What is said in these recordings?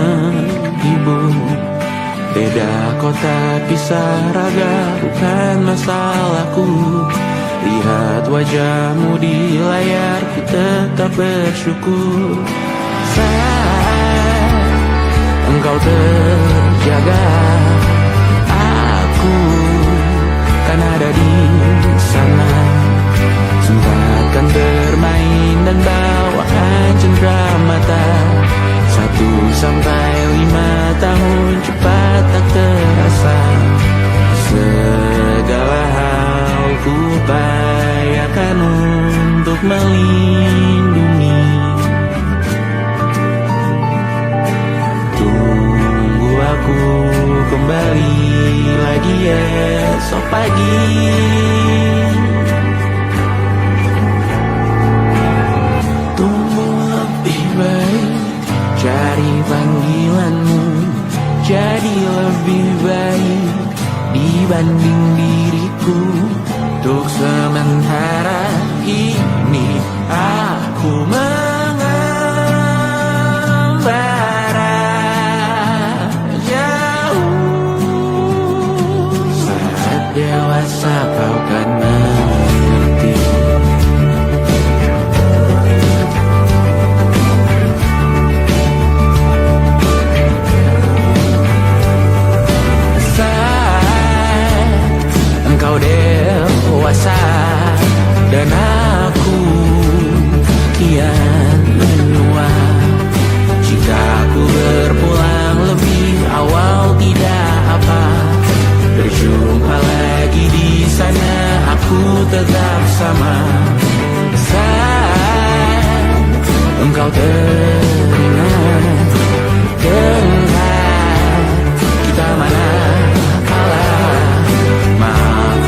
menghibur. Beda kota pisah raga bukan masalahku. Lihat wajahmu di layar, ku tetap bersyukur. Saat engkau terjaga, aku kan ada di sana. Sempatkan bermain dan bawaan cendera mata. 1 sampai 5 tahun cepat tak terasa. Segala hal ku upayakan untuk melindungi. Tunggu aku kembali lagi esok pagi. Tunggu lebih baik, cari panggilanmu jadi lebih baik dibanding diriku. Untuk sementara ini aku mengembara jauh. Saat dewasa kau kan mengerti. Engkau dewasa dan aku kian menua. Jika aku berpulang lebih awal tidak apa. Berjumpa lagi di sana, aku tetap sama. Saat engkau teringat, kita mana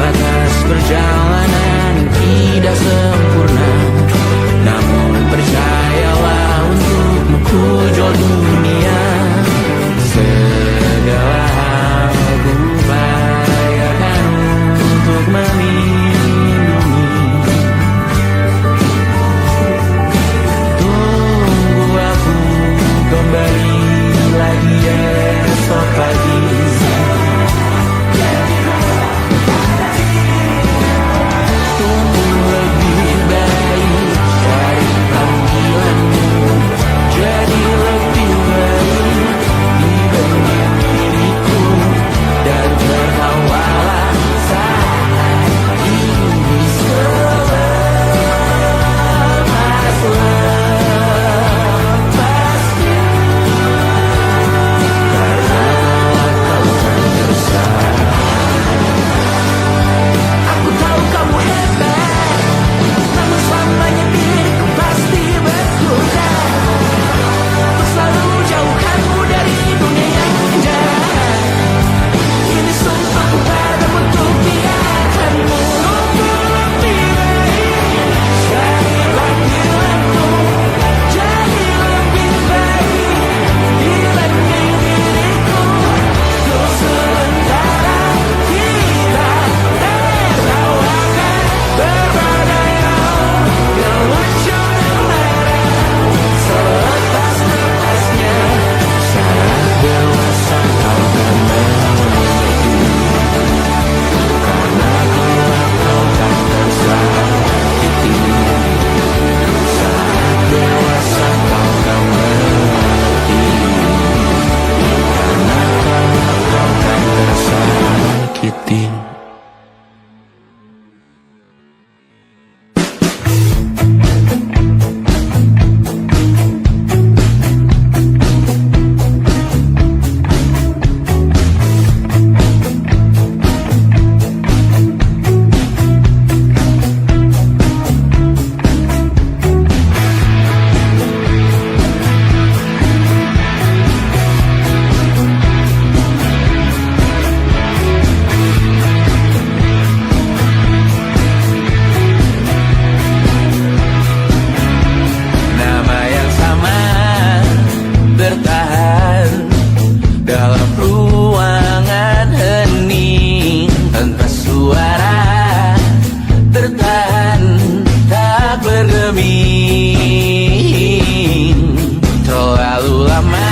atas perjalanan tidak sempurna, namun percayalah untukmu ku jual dunia. Segala hal ku upayakan untuk melindungi. Tunggu aku kembali lagi esok pagi. Terlalu lama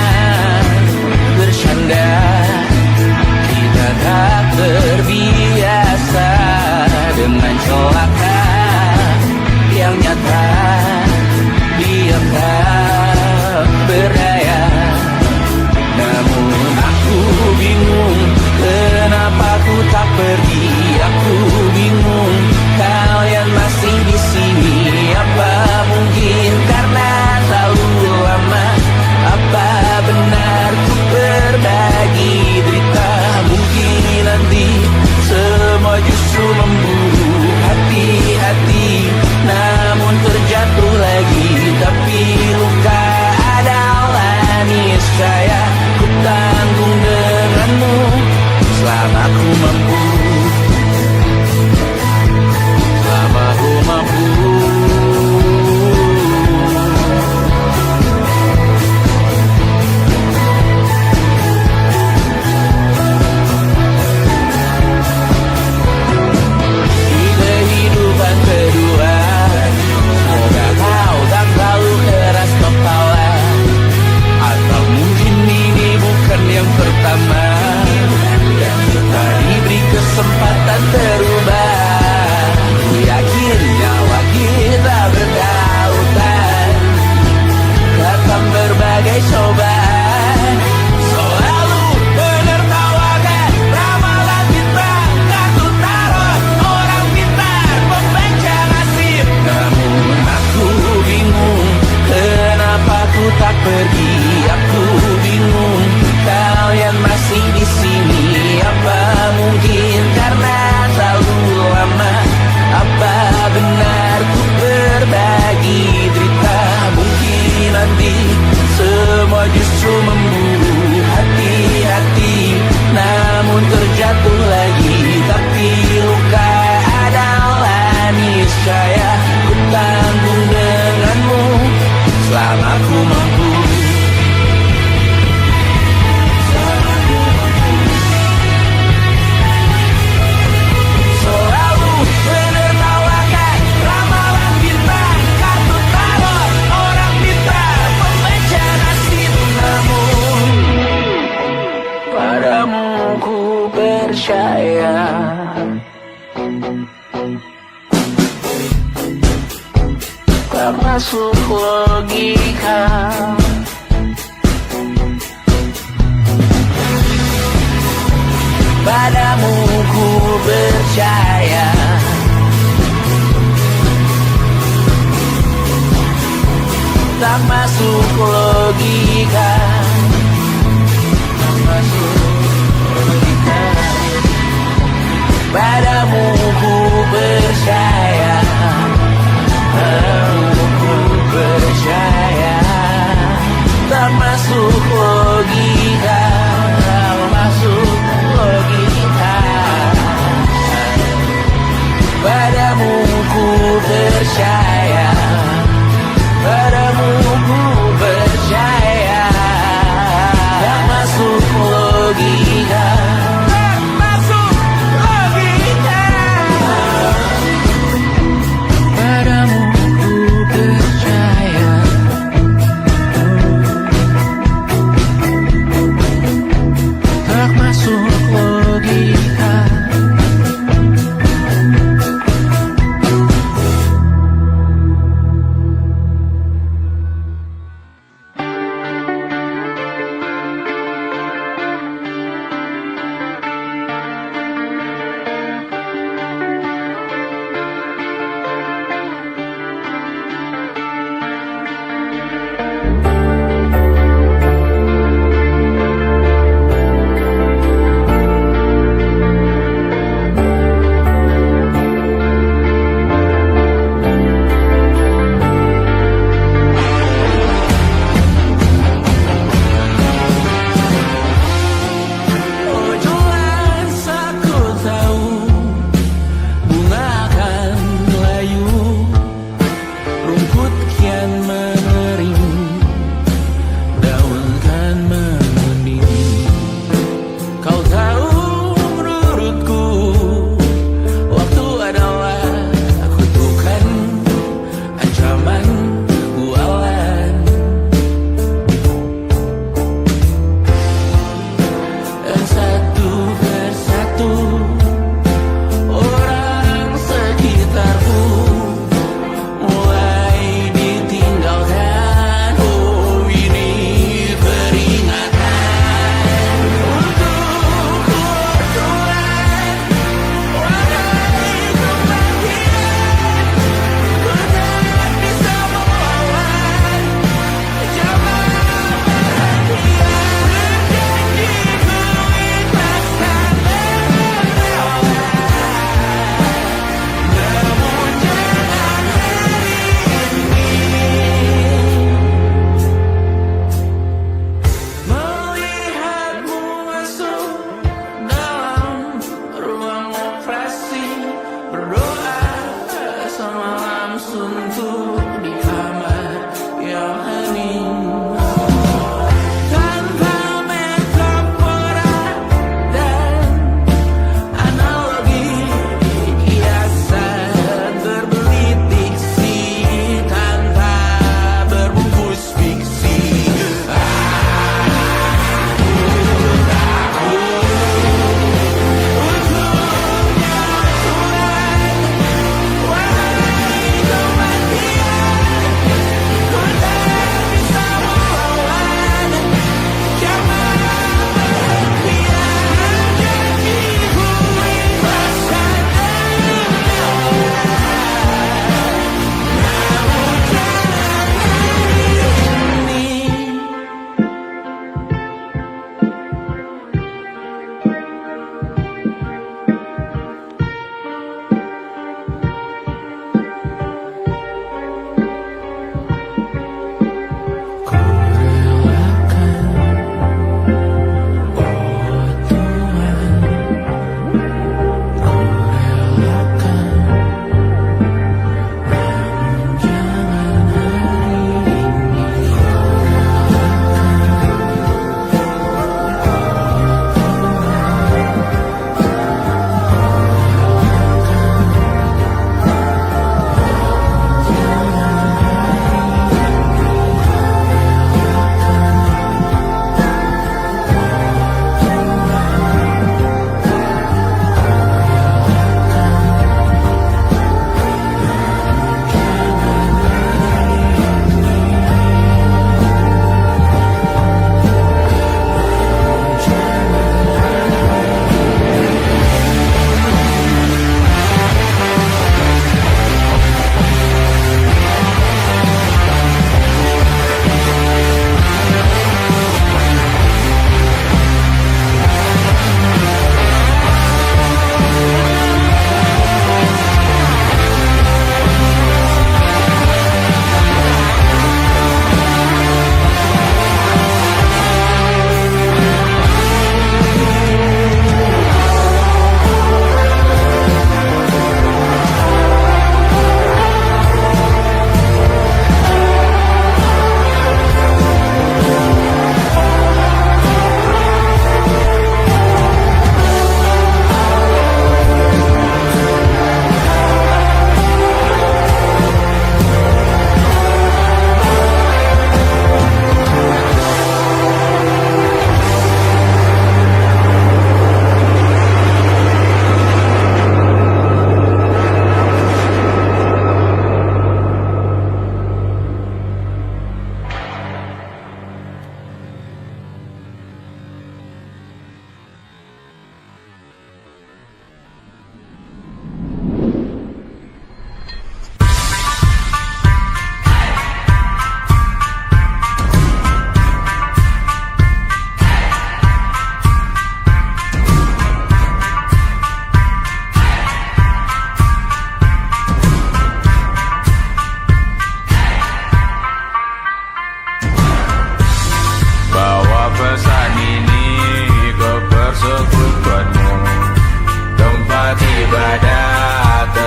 percaya. Tak masuk logika. Padamu ku percaya. Tak masuk logika. Tak masuk logika. Padamu ku percaya. Padamu ku percaya.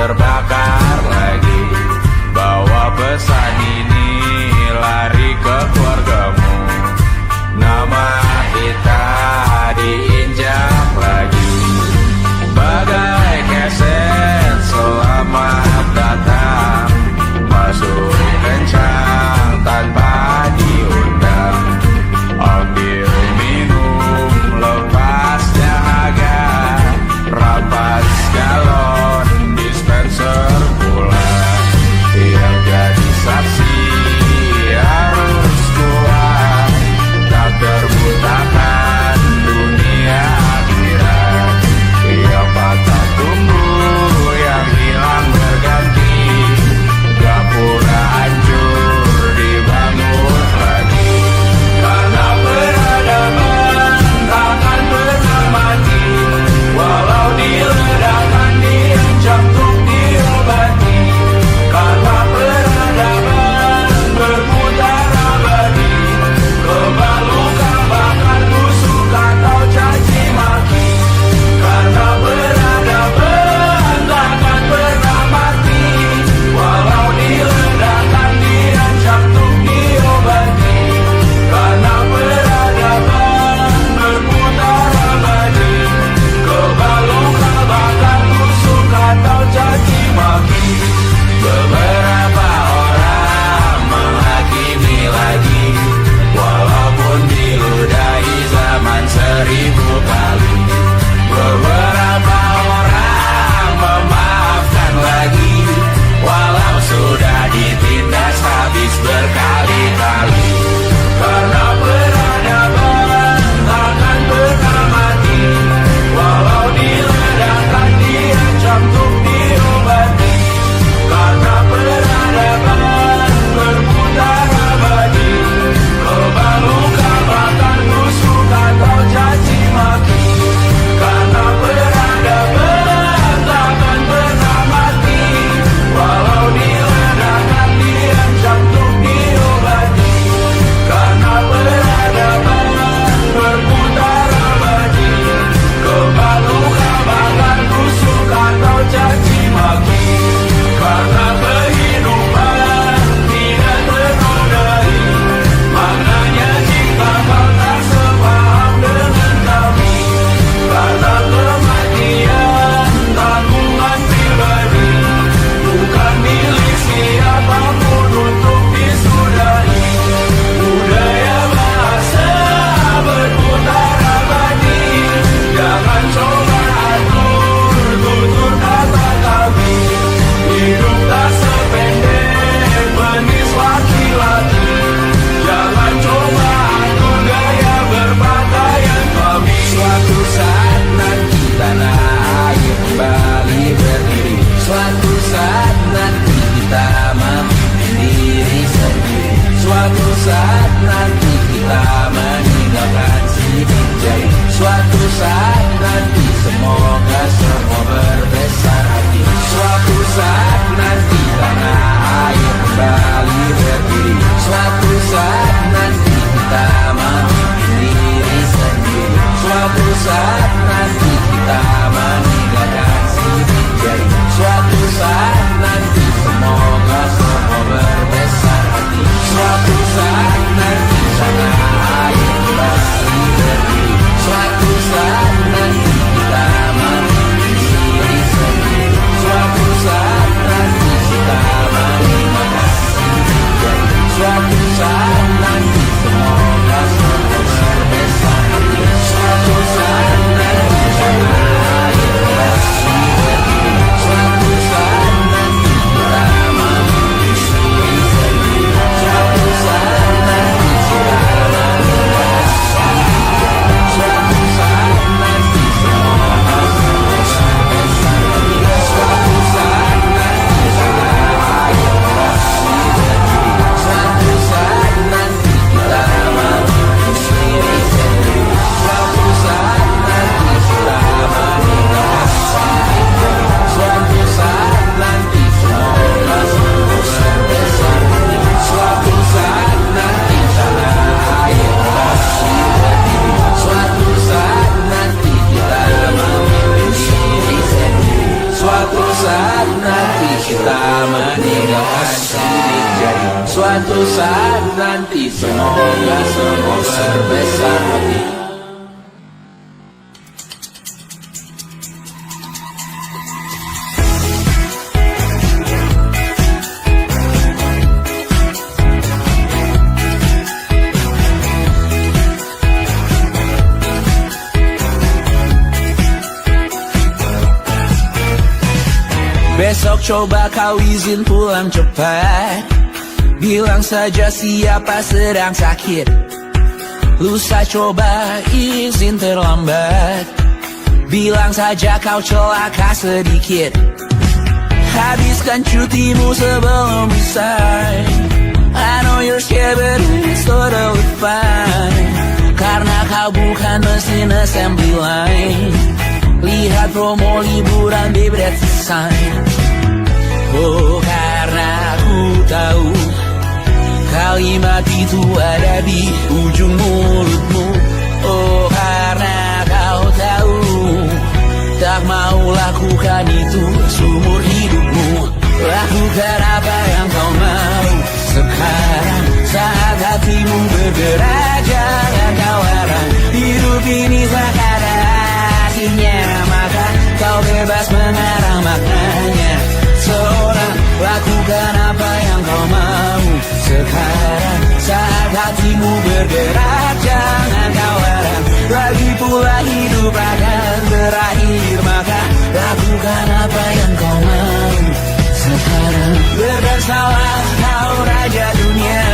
terbakar lagi. Bawa pesan ini lari ke keluargamu. Nama kita diinjak lagi. Bagai keset selamat datang, masuk kencang tanpa diundang. Ambil minum lepas dahaga, rampas galon dispenser pula. Yang jadi saksi harus kuat, tak terbutakan dunia akhirat. Yang patah tumbuh, yang hilang berganti, gak pura hancur dibangun lagi. Karena peradaban takkan pernah mati, walau diledakkan diancam untuk diobati. Karena peradaban berputar abadi, kebal luka bahkan busuk atau caci maki. Karena peradaban takkan pernah mati, walau diledakkan diancam untuk diobati. Karena peradaban berputar abadi, kebal luka bahkan busuk atau caci maki. Beberapa orang menghakimi lagi, walaupun diludahi zaman 1000 kali. Beberapa orang memaafkan lagi, walau sudah ditindas habis berkali-kali. Karena peradaban takkan pernah mati, walau diledakkan diancam untuk diobati. Karena peradaban berputar abadi, kebal luka bahkan busuk atau caci maki. Karena peradaban takkan pernah mati, walau diledakkan diancam untuk diobati. Karena peradaban berputar abadi, kebal luka bahkan busuk atau caci maki. Karena kehidupan tidak ternodai, maknanya jika kau tak sepaham dengan kami. Karena kematian tanggungan pribadi, bukan milik siapapun untuk disudahi. Budaya bahasa berputar abadi, jangan coba atur tutur kata kami. Hidup tak sependek penis laki-laki, jangan coba atur gaya berpakaian kami. Suatu saat nanti tanah air kembali berdiri, suatu saat nanti kita memimpin diri sendiri. Suatu saat nanti kita meninggalkan sidik jari. Suatu saat nanti semoga semua berbesar hati. Suatu saat nanti tanah air kembali berdiri. Suatu saat nanti kita memimpin diri sendiri. Suatu saat nanti kita meninggalkan sidik jari. Suatu saat nanti semoga semua berbesar hati. Suatu saat nanti tanah air kembali berdiri. Suatu saat nanti kita Semoga semua berbesar hati. Besok coba kau izin pulang cepat. Bilang saja siapa sedang sakit. Lusa coba izin terlambat. Bilang saja kau celaka sedikit. Habiskan cutimu sebelum usai. I know you're scared but it's totally fine. Karena kau bukan mesin assembly line. Lihat promo liburan baby that's a sign. Oh karena aku tahu kalimat itu ada di ujung mulutmu. Oh karena kau tahu tak mau lakukan itu seumur hidupmu. Lakukan apa yang kau mau sekarang saat hatimu bergerak. Jangan kau larang, hidup ini tak ada artinya, maka kau bebas mengarang maknanya. Seorang lakukan apa yang kau mau sekarang saat hatimu bergerak. Jangan kau larang, lagi pula hidup akan berakhir, maka lakukan apa yang kau mau sekarang. Berdesalah kau raja dunia,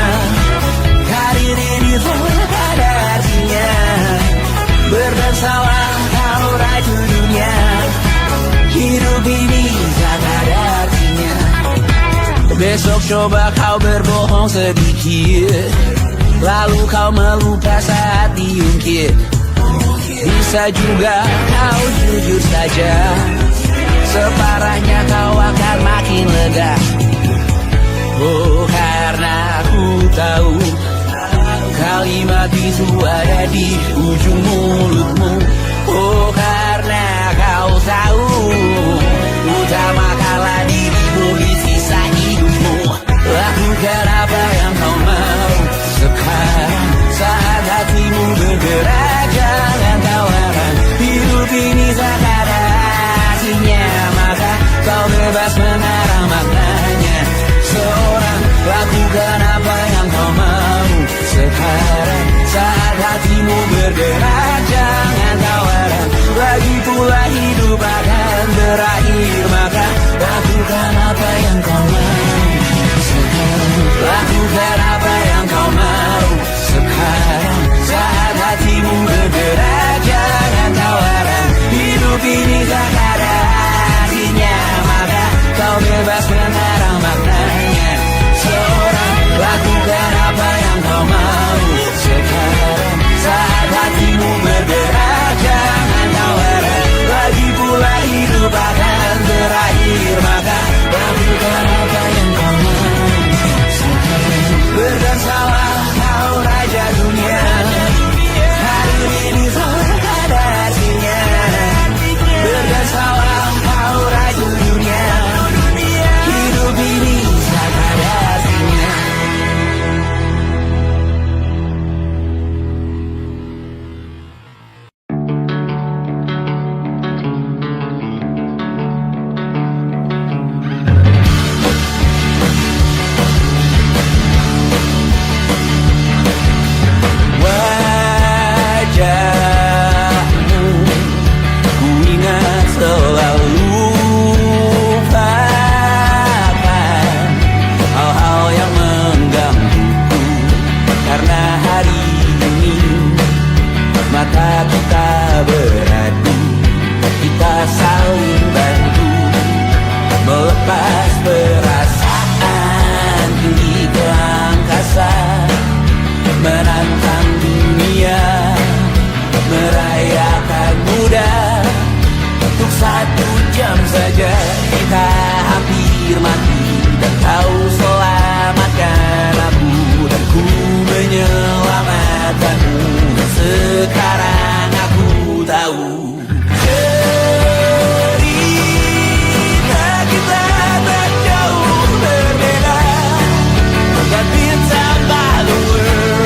karir ini tak ada artinya. Berdesalah kau raja dunia, hidup ini tak ada artinya. Besok coba kau berbohong sedikit, lalu kau melupa saat diungkit. Bisa juga kau jujur saja, separahnya kau akan makin lega. Oh karena aku tahu kalimat itu ada di ujung mulutmu. Oh karena kau tahu utamakanlah dirimu di sisa hidupmu. Lakukan apa yang kau mau sekarang saat hatimu bergerak. Jangan kau larang, hidup ini tak ada artinya, maka kau bebas mengarang maknanya. Seorang lakukan apa yang kau mau sekarang saat hatimu bergerak. Jangan kau larang, lagi pula hidup akan berakhir, maka lakukan apa yang kau mau sekarang. Lakukan apa yang kau mau sekarang saat hatimu bergerak. Jangan kau larang, hidup ini tak ada artinya, maka kau bebas mengarang maknanya. Seorang lakukan apa yang kau mau sekarang saat hatimu bergerak. Jangan kau larang, lagi pula hidup akan berakhir, maka lakukan apa yang kau mau sekarang. Berdansalah kau raja dunia, hari ini tak ada artinya. Berdansalah kau raja dunia, hidup ini tak ada artinya. Wajahmu ku ingat selalu, lupakan hal-hal yang menggangguku. Karena hari ini mata kita beradu, kita saling bantu melepas perasaan tinggi ke angkasa, menantang dunia, merayakan muda. Untuk 1 jam saja kita hampir mati, dan kau selamatkan aku, dan ku menyelamatkanmu. Dan sekarang aku tahu cerita kita tak jauh berbeda. God been time by the world.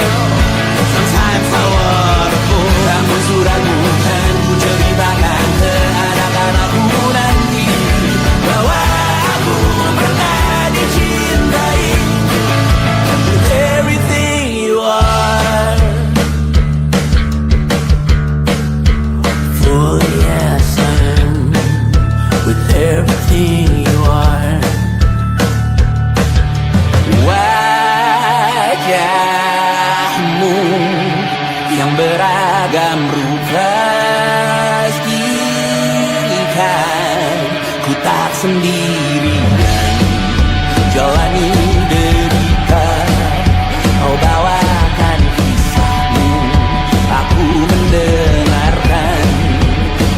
pastikan ku tak sendirian jalani derita. Kau bawakan kisahmu, aku mendengarkan.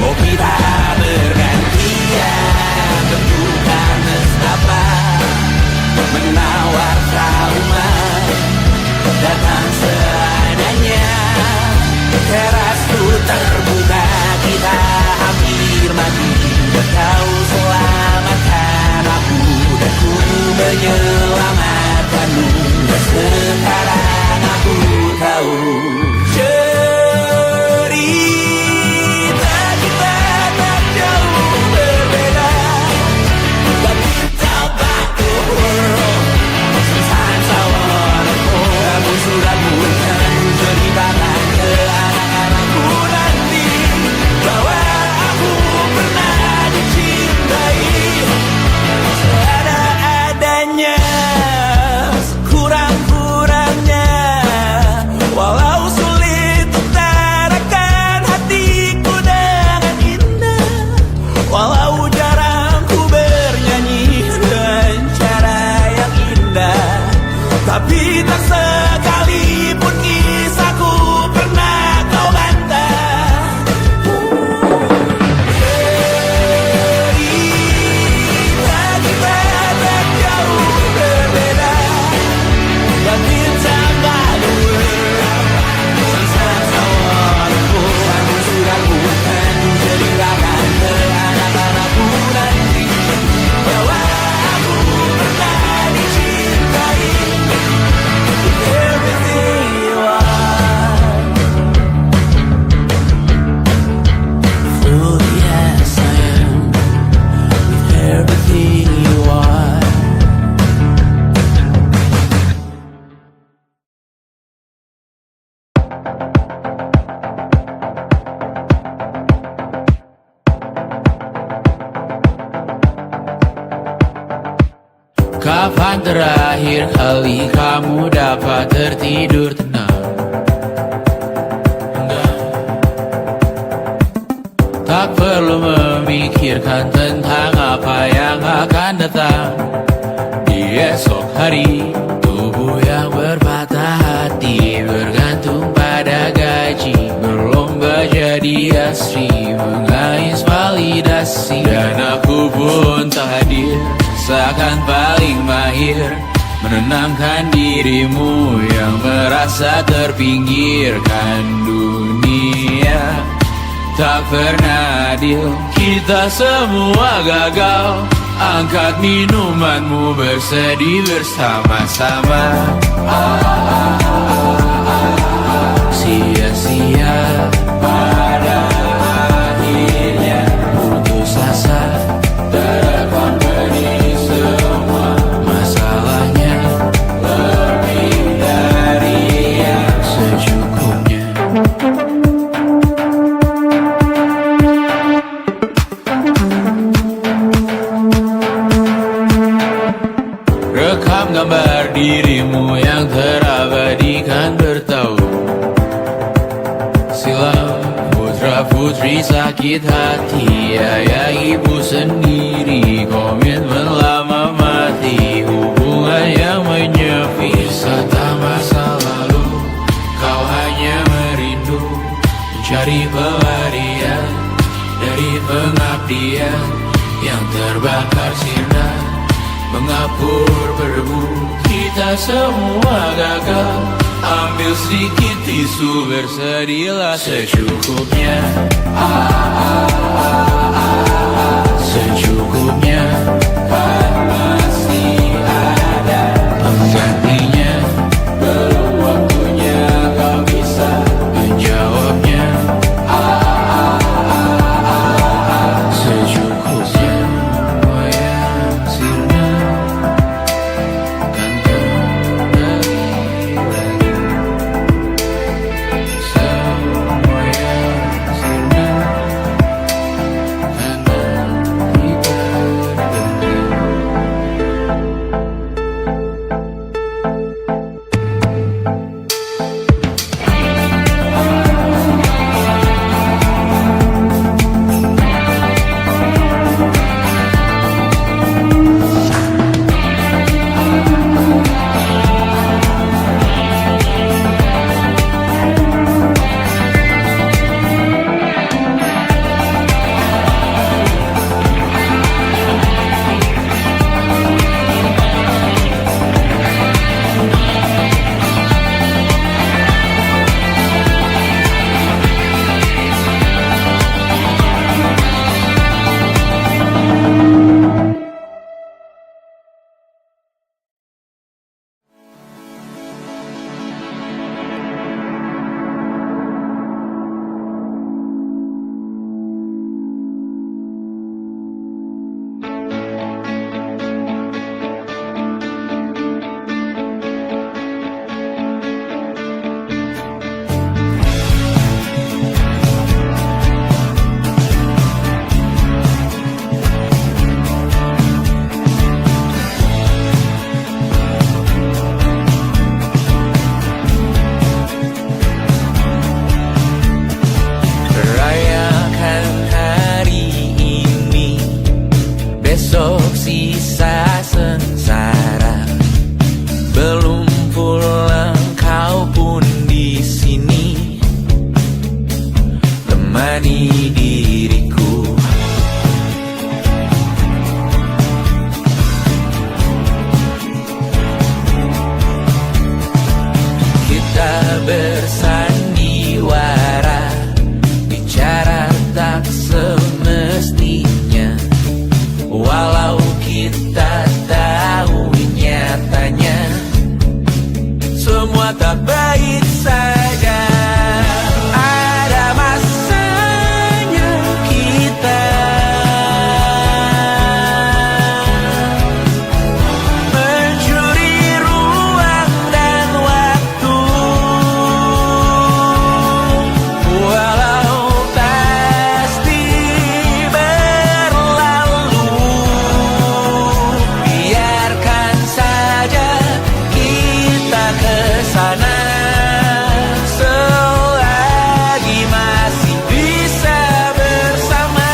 Oh kita bergantian, tentukan nestapa menawar trauma datang seadanya. Terasku terbuka, kita hampir mati. Kau selamatkan aku dan ku menyelamatkanmu. Dan sekarang aku tahu cerita kita tak jauh berbeda. But tell back the world, sometimes I wanna go. Kamu sudah bukan ceritakan ke anak-anakku nanti bahwa aku pernah dicintai seada-adanya, kurang-kurangnya. Walau sulit utarakan hatiku dengan indah, walau jarang ku bernyanyi dengan cara yang indah, tapi tak sekalipun kisahku pernah kau bantah. Cerita kita tak jauh berbeda, but it's about the world. Sometimes I wanna go. Kamu sudah bukan ceritakan ke anak-anakku nanti bahwa aku pernah dicintai. Everything you are, fully as I am, with everything you are. Kapan terakhir kali kamu dapat tertidur tenang? Tak perlu memikirkan tentang apa yang akan datang di esok hari. Tubuh yang berpatah hati bergantung pada gaji, berlomba jadi asri, mengais validasi. Dan aku pun tak hadir, seakan paling mahir menenangkan dirimu yang merasa terpinggirkan dunia. Tak pernah adil, kita semua gagal. Angkat minumanmu, bersedih bersama-sama. Sia-sia pada akhirnya putus asa, terekam benih semua masalahnya. Lebih dari yang secukupnya. Rekam gambar dirimu yang terabadikan bertahun silam. Putra-putri sakit hati, ayah ibu sendiri, komitmen lama mati, hubungan yang menyepi. Wisata masa lalu, kau hanya merindu mencari pelarian dari pengabdian yang terbakar sirna, mengapur berdebu. Kita semua gagal, ambil sedikit tisu, bersedihlah secukupnya. Secukupnya, kan masih ada penggantinya. Belum waktunya kau bisa menjawabnya. Secukupnya, semua yang sirna kan kembali lagi. Semua yang sirna menemani diriku. Kita bersandiwara, bicara tak semestinya, walau kita tahu nyatanya semua tak baik saja. Ada masanya kita mencuri ruang dan waktu, walau pasti berlalu. Biarkan saja kita kesana selagi masih bisa bersama.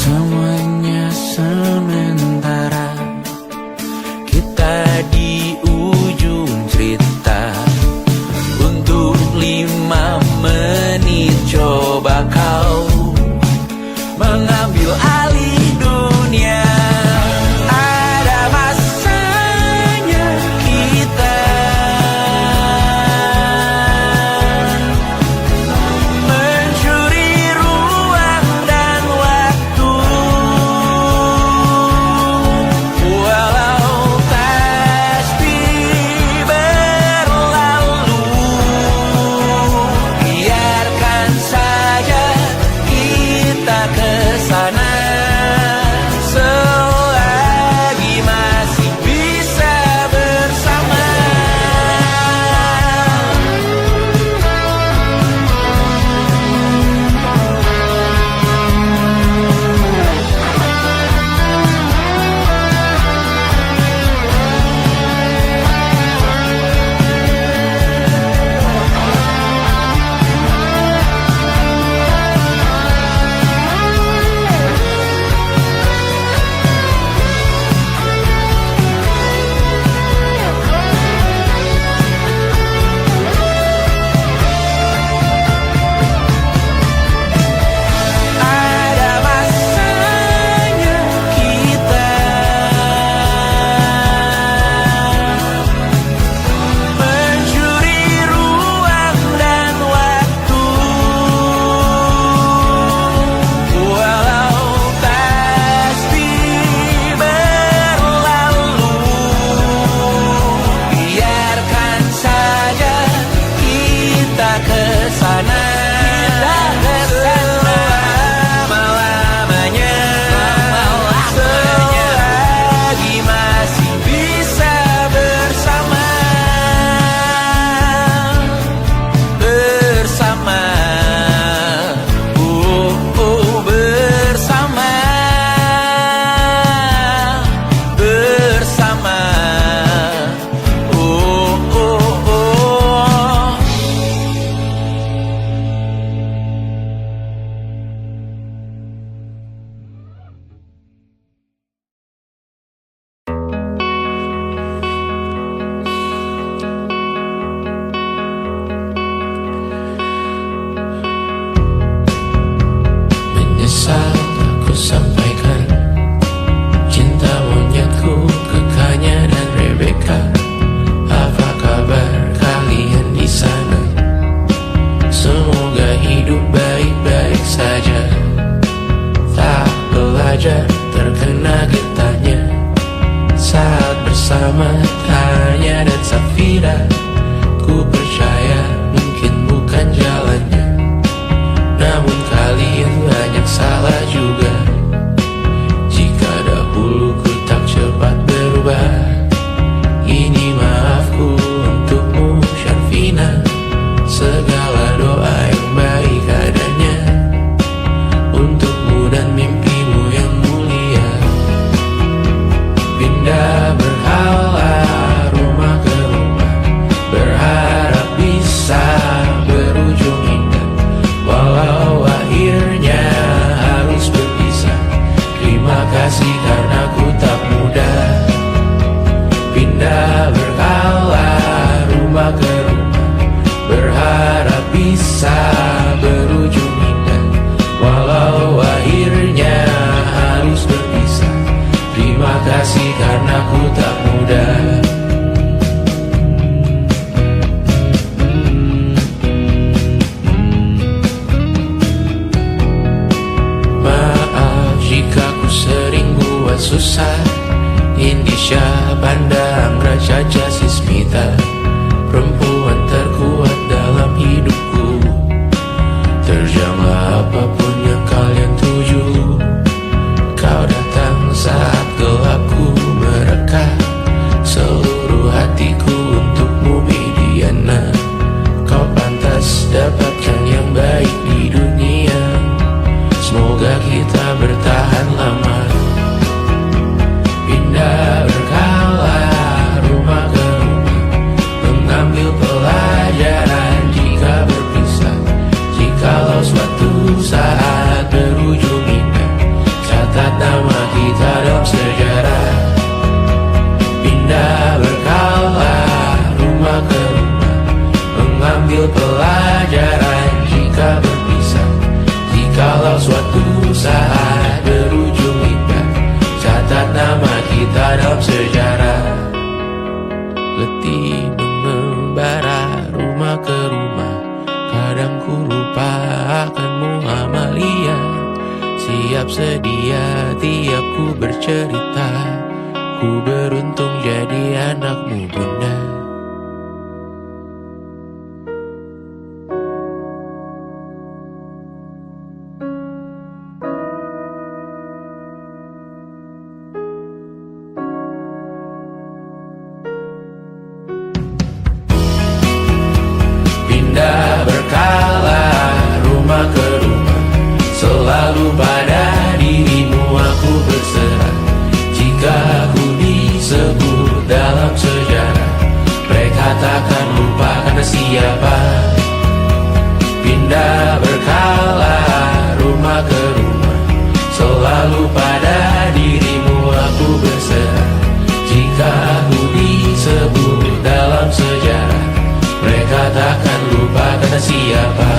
Semuanya sementara, kita di ujung cerita. Untuk 5 menit coba kau mengambil alih dunia. Ada masanya kita mencuri ruang dan waktu, walau pasti berlalu. Biarkan saja kita kesana selagi masih bisa bersama. Ada masanya kita mencuri ruang dan waktu, walau pasti berlalu. Biarkan saja kita kesana selama-lamanya, selagi masih bisa bersama. Bersama, bersama, bersama, menyesal aku sampaikan cinta monyetku ke Kanya dan Rebecca. Apa kabar kalian di sana? Semoga hidup baik-baik saja. Tak belajar terkena getahnya saat bersama Tanya dan Safira. Ku percaya mungkin bukan jalannya, namun kalian banyak salah juga. Jika dahulu ku tak cepat berubah, ini maafku untukmu Syarfina. Segala doa yang baik adanya untukmu dan mimpimu yang mulia. Pindah berhala rumah ke rumah, susah. Indonesia pandang Raja Jasismita, perempuan terkuat dalam hidupku. Terjanglah apapun yang kalian tuju. Kau datang saat gelapku mereka, seluruh hatiku untukmu Mediana. Kau pantas dapatkan yang baik di dunia. Semoga kita bertahan lama. Pindah berkala rumah ke rumah, mengambil pelajaran jika berpisah. Jikalau suatu saat berujung indah, catat nama kita dalam sejarah. Pindah berkala rumah ke rumah, mengambil pelajaran jika berpisah. Jikalau suatu saat berujung indah, catat nama kita dalam sejarah. Letih mengembara rumah ke rumah, kadang ku lupa akanmu Amalia. Siap sedia tiap ku bercerita, ku beruntung jadi anakmu bunda. Pindah berkala rumah ke rumah, selalu pada dirimu aku berserah. Jika aku disebut dalam sejarah, mereka takkan lupa karena siapa. Pindah berkala rumah ke rumah, selalu pada dirimu aku berserah. Jika aku disebut dalam sejarah, mereka takkan lupa karena siapa.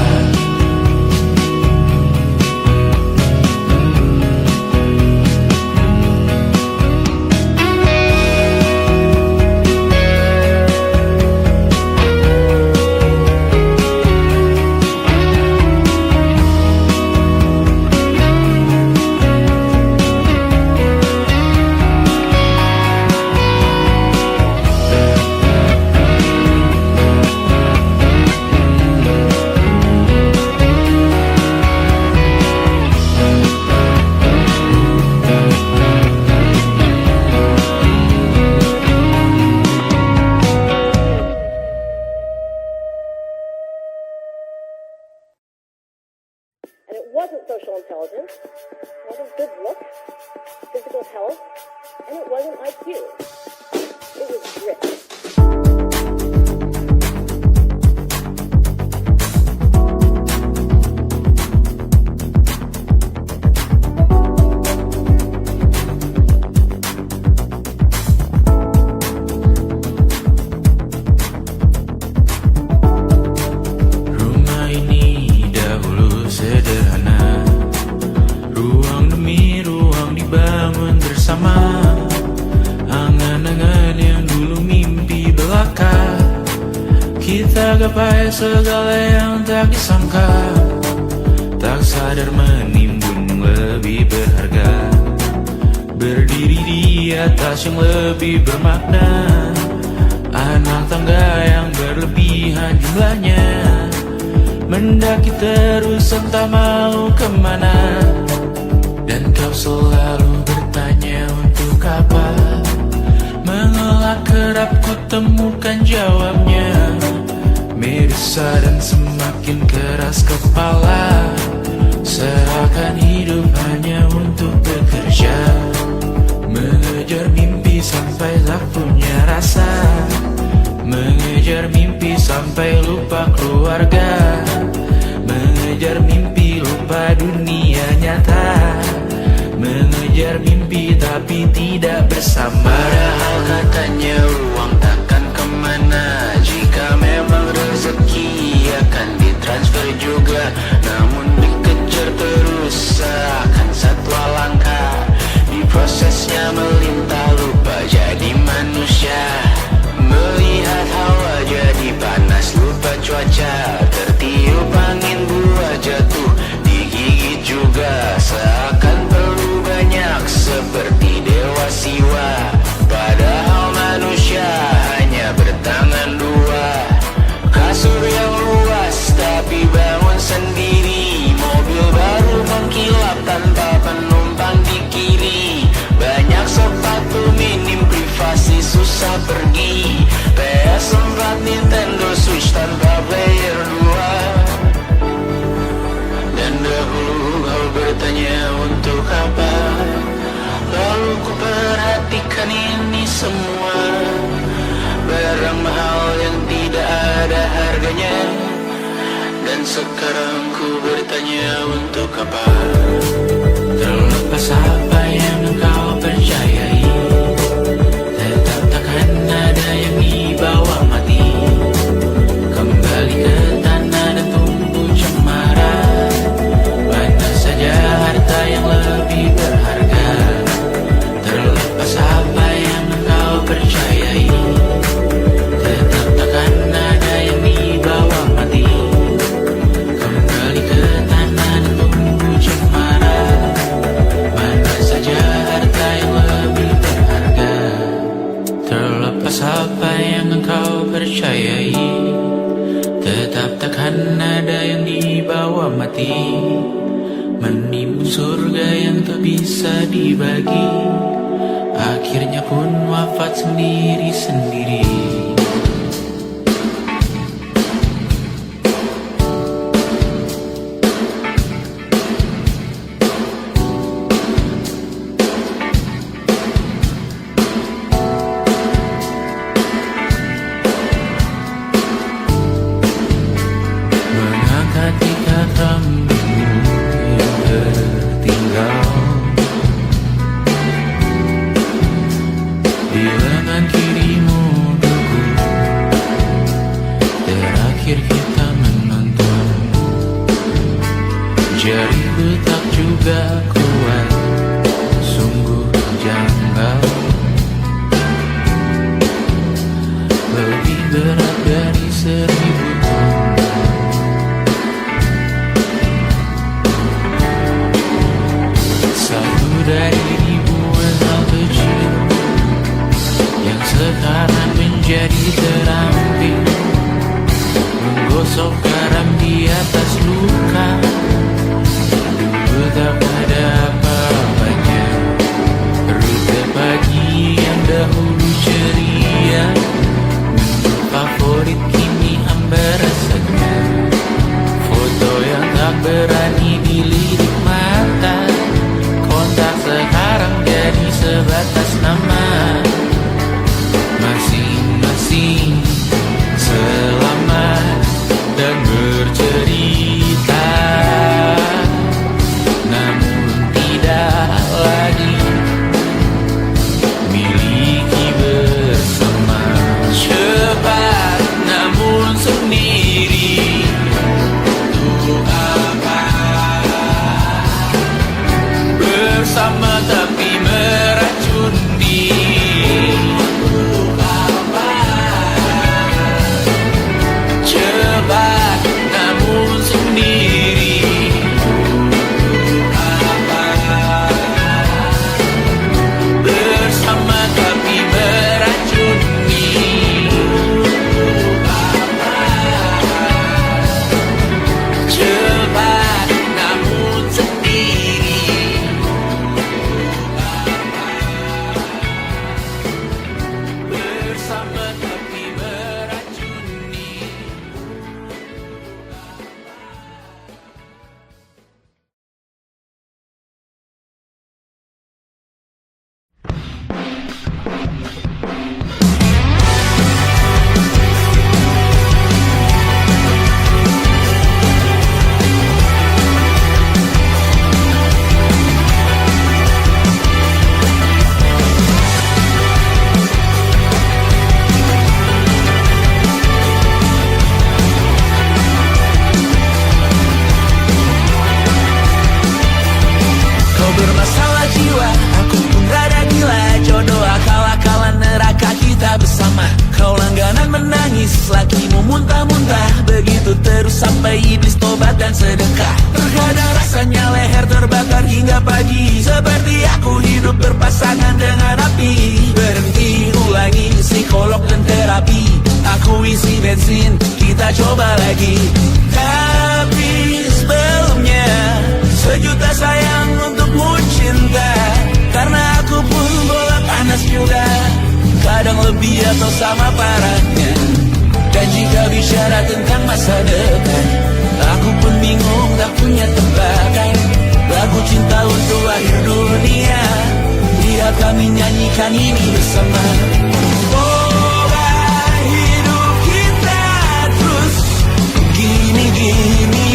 And it wasn't social intelligence, it wasn't good looks, physical health, and it wasn't IQ. It was grit. Rumah ini dahulu sederhana, ruang demi ruang dibangun bersama. Angan-angan yang dulu mimpi belaka, kita gapai segala yang tak disangka. Tak sadar menimbun lebih berharga, berdiri di atas yang lebih bermakna. Anak tangga yang berlebihan jumlahnya, mendaki terus entah mau kemana. Dan kau selalu bertanya untuk apa, mengelak kerap ku temukan jawabnya. Meresah dan semakin keras kepala, seakan hidup hanya untuk bekerja. Mengejar mimpi sampai tak punya rasa, mengejar mimpi sampai lupa keluarga, mengejar mimpi lupa dunia nyata, mengejar mimpi tapi tidak bersama. Padahal katanya uang takkan kemana, jika memang rezeki akan ditransfer juga. Namun dikejar terus seakan satwa langka, di prosesnya melintah lupa jadi manusia. Melihat hawa jadi panas lupa cuaca, sekarang ku bertanya untuk apa? Terlepas apa yang engkau percayai, tetap takkan ada yang dibawa mati. Kembali ke tanah dan tumbuh cemara. Mana saja harta yang lebih berharga. Terlepas apa yang engkau percayai, tetap takkan ada yang dibawa mati. Kembali ke tanah dan tumbuh cemara. Mana saja harta yang lebih berharga. Terlepas apa yang engkau percayai, tetap takkan ada yang dibawa mati. Menimbun surga yang tak bisa dibagi, akhirnya pun wafat sendiri-sendiri. Mengangkat ikat rambutmu yang tertinggal di lengan kirimu dulu. Terakhir kita menonton, jariku tak juga kuat, sungguh janggal. Lebih berat dari 1000 ton. Satu dari ribuan hal kecil yang sekarang menjadi terampil, menggosok garam di atas luka. Dulu tak ada apa-apanya, rute pagi yang dahulu ceria, menu favorit kini hambar rasanya. Foto yang tak berani dilirik mata, kontak sekarang jadi sebatas nama. Masing-masing selamat dan bercerita, namun tidak lagi miliki bersama. Cepat namun sendiri, untuk apa? Bersama tapi meracun diri, untuk apa? Cepat namun sendiri, untuk apa? Bersama tapi meracun diri, untuk apa? Cepat namun sendiri, bersama tapi meracuni. Kau bermasalah jiwa, aku pun rada gila. Jodoh akal-akalan neraka kita bersama. Kau langganan menangis, lakimu muntah-muntah. Begitu terus sampai iblis tobat dan sedekah. Terkadang rasanya leher terbakar hingga pagi, seperti aku hidup berpasangan dengan api. Berhenti, ulangi psikolog dan terapi. Aku isi bensin, kita coba lagi. Tapi sebelumnya, sejuta sayang untukmu cinta. Karena aku pun bola panas juga, kadang lebih atau sama parahnya. Dan jika bicara tentang masa depan, aku pun bingung tak punya tebakan. Lagu cinta untuk akhir dunia, biar kami nyanyikan ini bersama. Semoga hidup kita terus gini-gini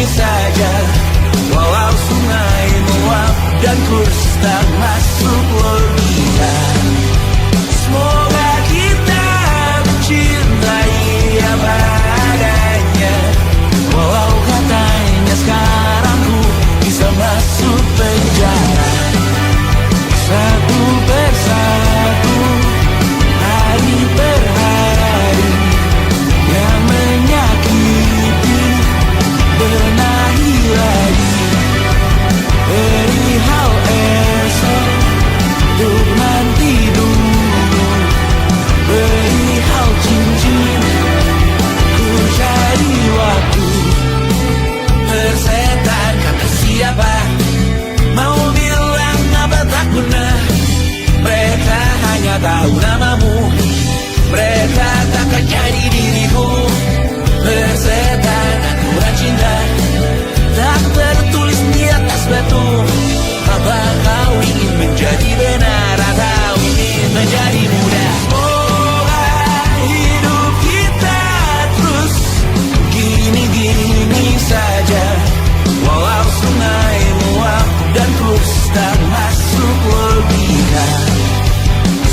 Walau sungai meluap dan terus tak masuk logika.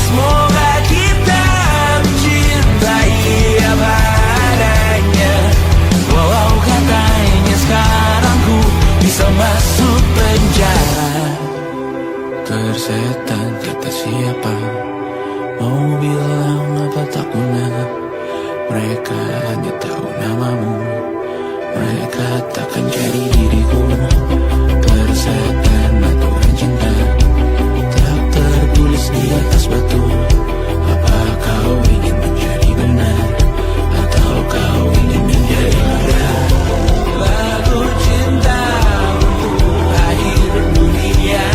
Semoga kita mencintai apa adanya. Walau katanya sekarang ku bisa masuk penjara. Tersetan kata siapa, mau bilang apa tak guna. Mereka hanya tahu namamu, mereka takkan jadi diriku. Tersetan aturan cinta tak tertulis di atas batu. Apa kau ingin menjadi benar, atau kau ingin menjadi mudah? Lagu cinta untuk akhir dunia,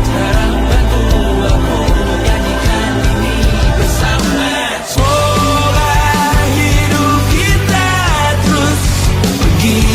sekarang bantu aku nyanyikan ini bersama. Semoga hidup kita terus begini.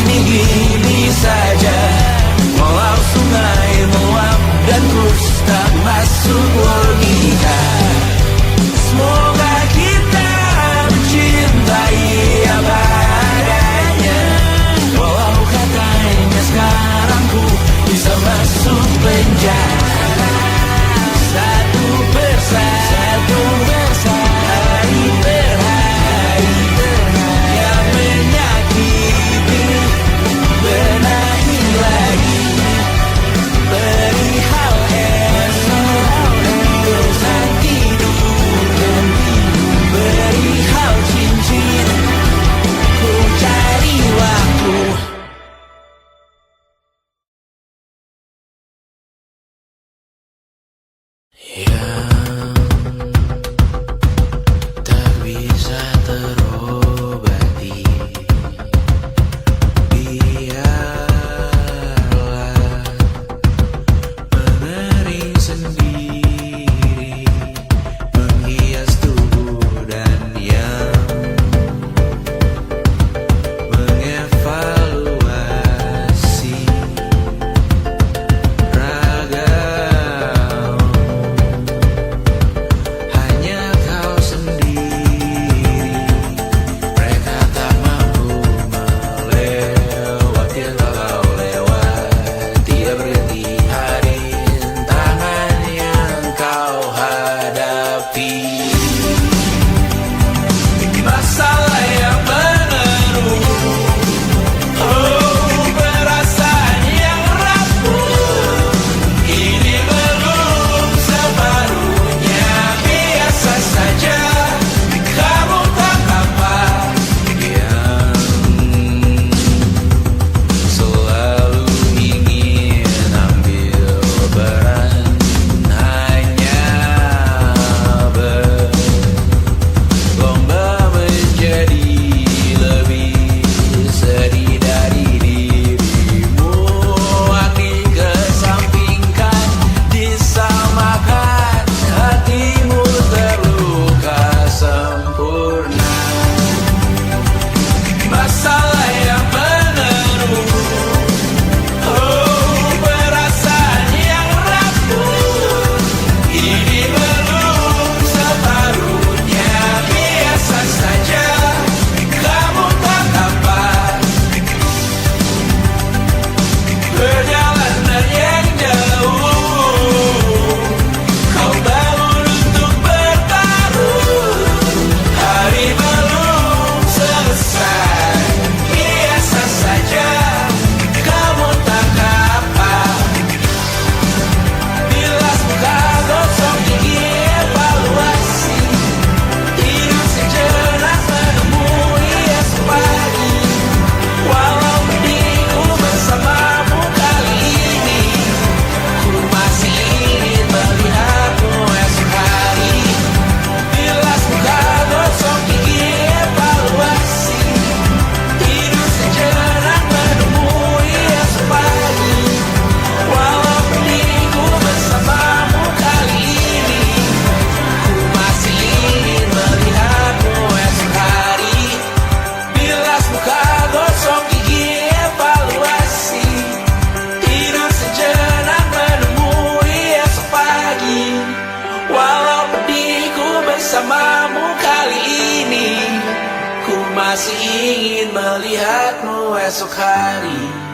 ingin melihatmu esok hari.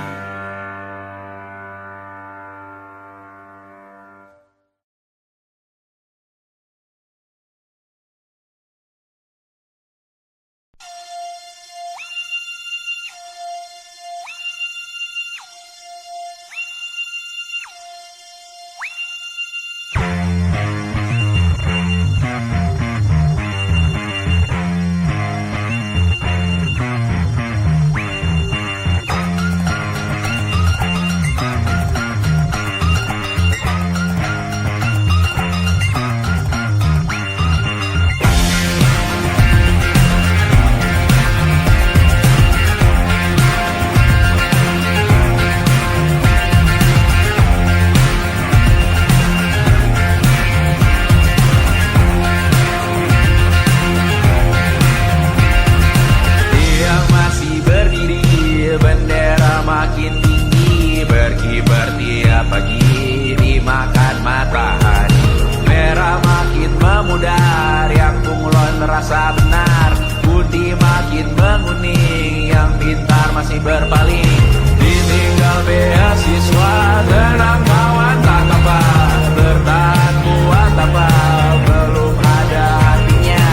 Merasa benar, putih makin menguning, yang pintar masih berpaling. Ditinggal beasiswa, tenang kawan tak kabar, bertahan kuat tapal, belum ada artinya,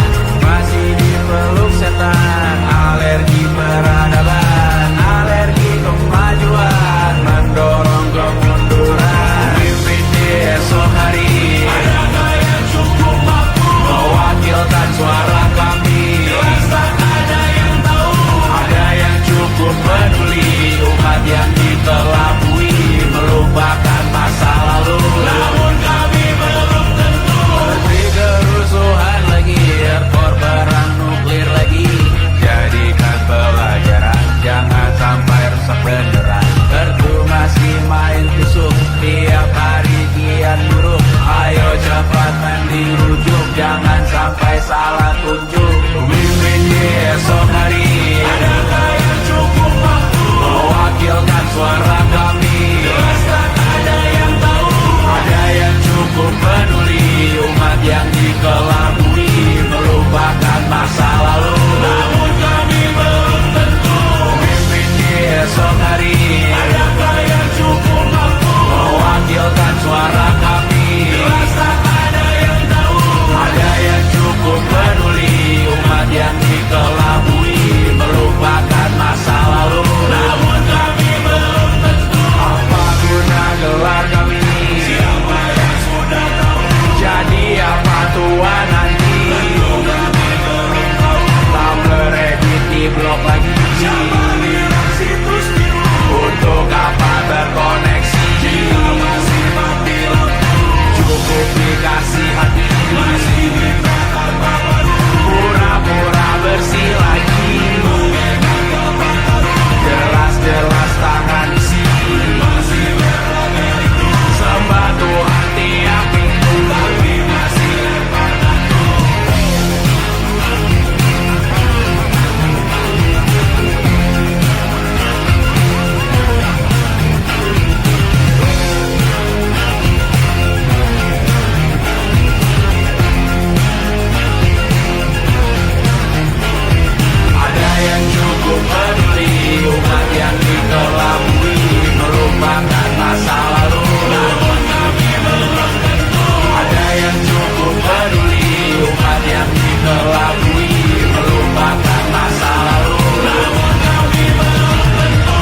masih dipeluk setan. Alergi peradaban, alergi kemajuan, mendorong kemunduran. Mimpin di esok hari, adakah yang cukup mampu mewakilkan suara kami? Jelas tak ada yang tahu, ada yang cukup peduli, umat yang dikelabui, melupakan masa lalu. Namun kami belum tentu seperti kerusuhan lagi, error perang nuklir lagi. Jadikan pelajaran, jangan sampai rusak beneran. Erdu masih main tusuk, tiap hari kian buruk. Ayo cepat mandi rujuk, jangan sampai salah tunjuk. Mimpin di esok hari, adakah yang cukup mampu mewakilkan suara kami? Jelas tak ada yang tahu, ada yang cukup peduli, umat yang dikelabui, melupakan masa lalu. Namun kami belum tentu mimpin di esok hari, adakah yang cukup mampu mewakilkan suara kami? Jelas tak ada yang tahu, ada yang cukup peduli, umat yang dikelabui, melupakan masa lalu. Namun kami belum tentu apa guna gelar kami. Siapa yang sudah tahu, jadi apa tua nanti? Tentu kami belum tahu, tak beredit di blog lagi. Siapa bilang situs biru, untuk apa terkoneksi? Jika masih mati lampu, cukup dikasih hati, masih mintakan baru, pura-pura bersih lagi. Jelas-jelas tangan isi, masih berlagak, sembah Tuhan tiap minggu, tapi masih lempar batu. Ada yang cukup peduli, umat yang dikelabui, melupakan masa lalu. Namun kami belum tentu, ada yang cukup peduli, umat yang dikelabui, melupakan masa lalu. Namun kami belum tentu.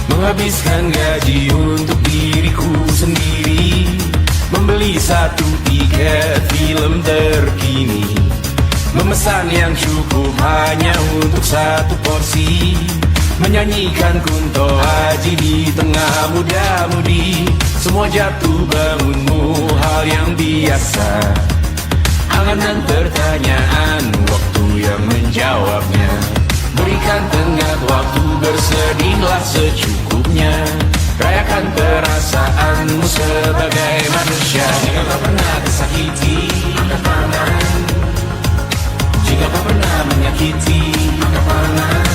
Menghabiskan gaji untuk diriku sendiri, membeli satu tiket film terkini, memesan yang cukup hanya untuk satu porsi, menyanyikan Kunto Aji di tengah muda-mudi. Semua jatuh bangunmu hal yang biasa, angan dan pertanyaan, waktu yang menjawabnya. Berikan tengah waktu, bersedihlah secukupnya. Rayakan perasaanmu sebagai manusia. Jika kau pernah tersakiti, angkat tangan. Jika kau pernah menyakiti, angkat tangan.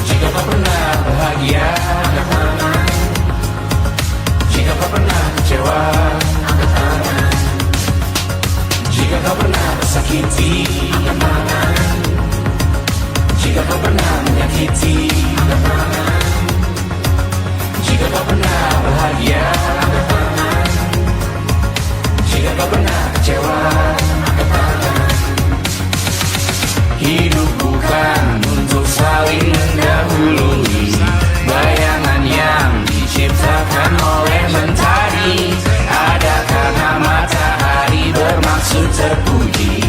Jika kau pernah bahagia, angkat tangan. Jika kau pernah kecewa, angkat tangan. Jika kau pernah tersakiti, angkat tangan. Jika kau pernah menyakiti, angkat tangan. Jika kau pernah bahagia, angkat tangan. Jika kau pernah kecewa, angkat tangan. Hidup bukan untuk saling mendahului bayangan yang diciptakan oleh mentari. Ada karena matahari bermaksud terpuji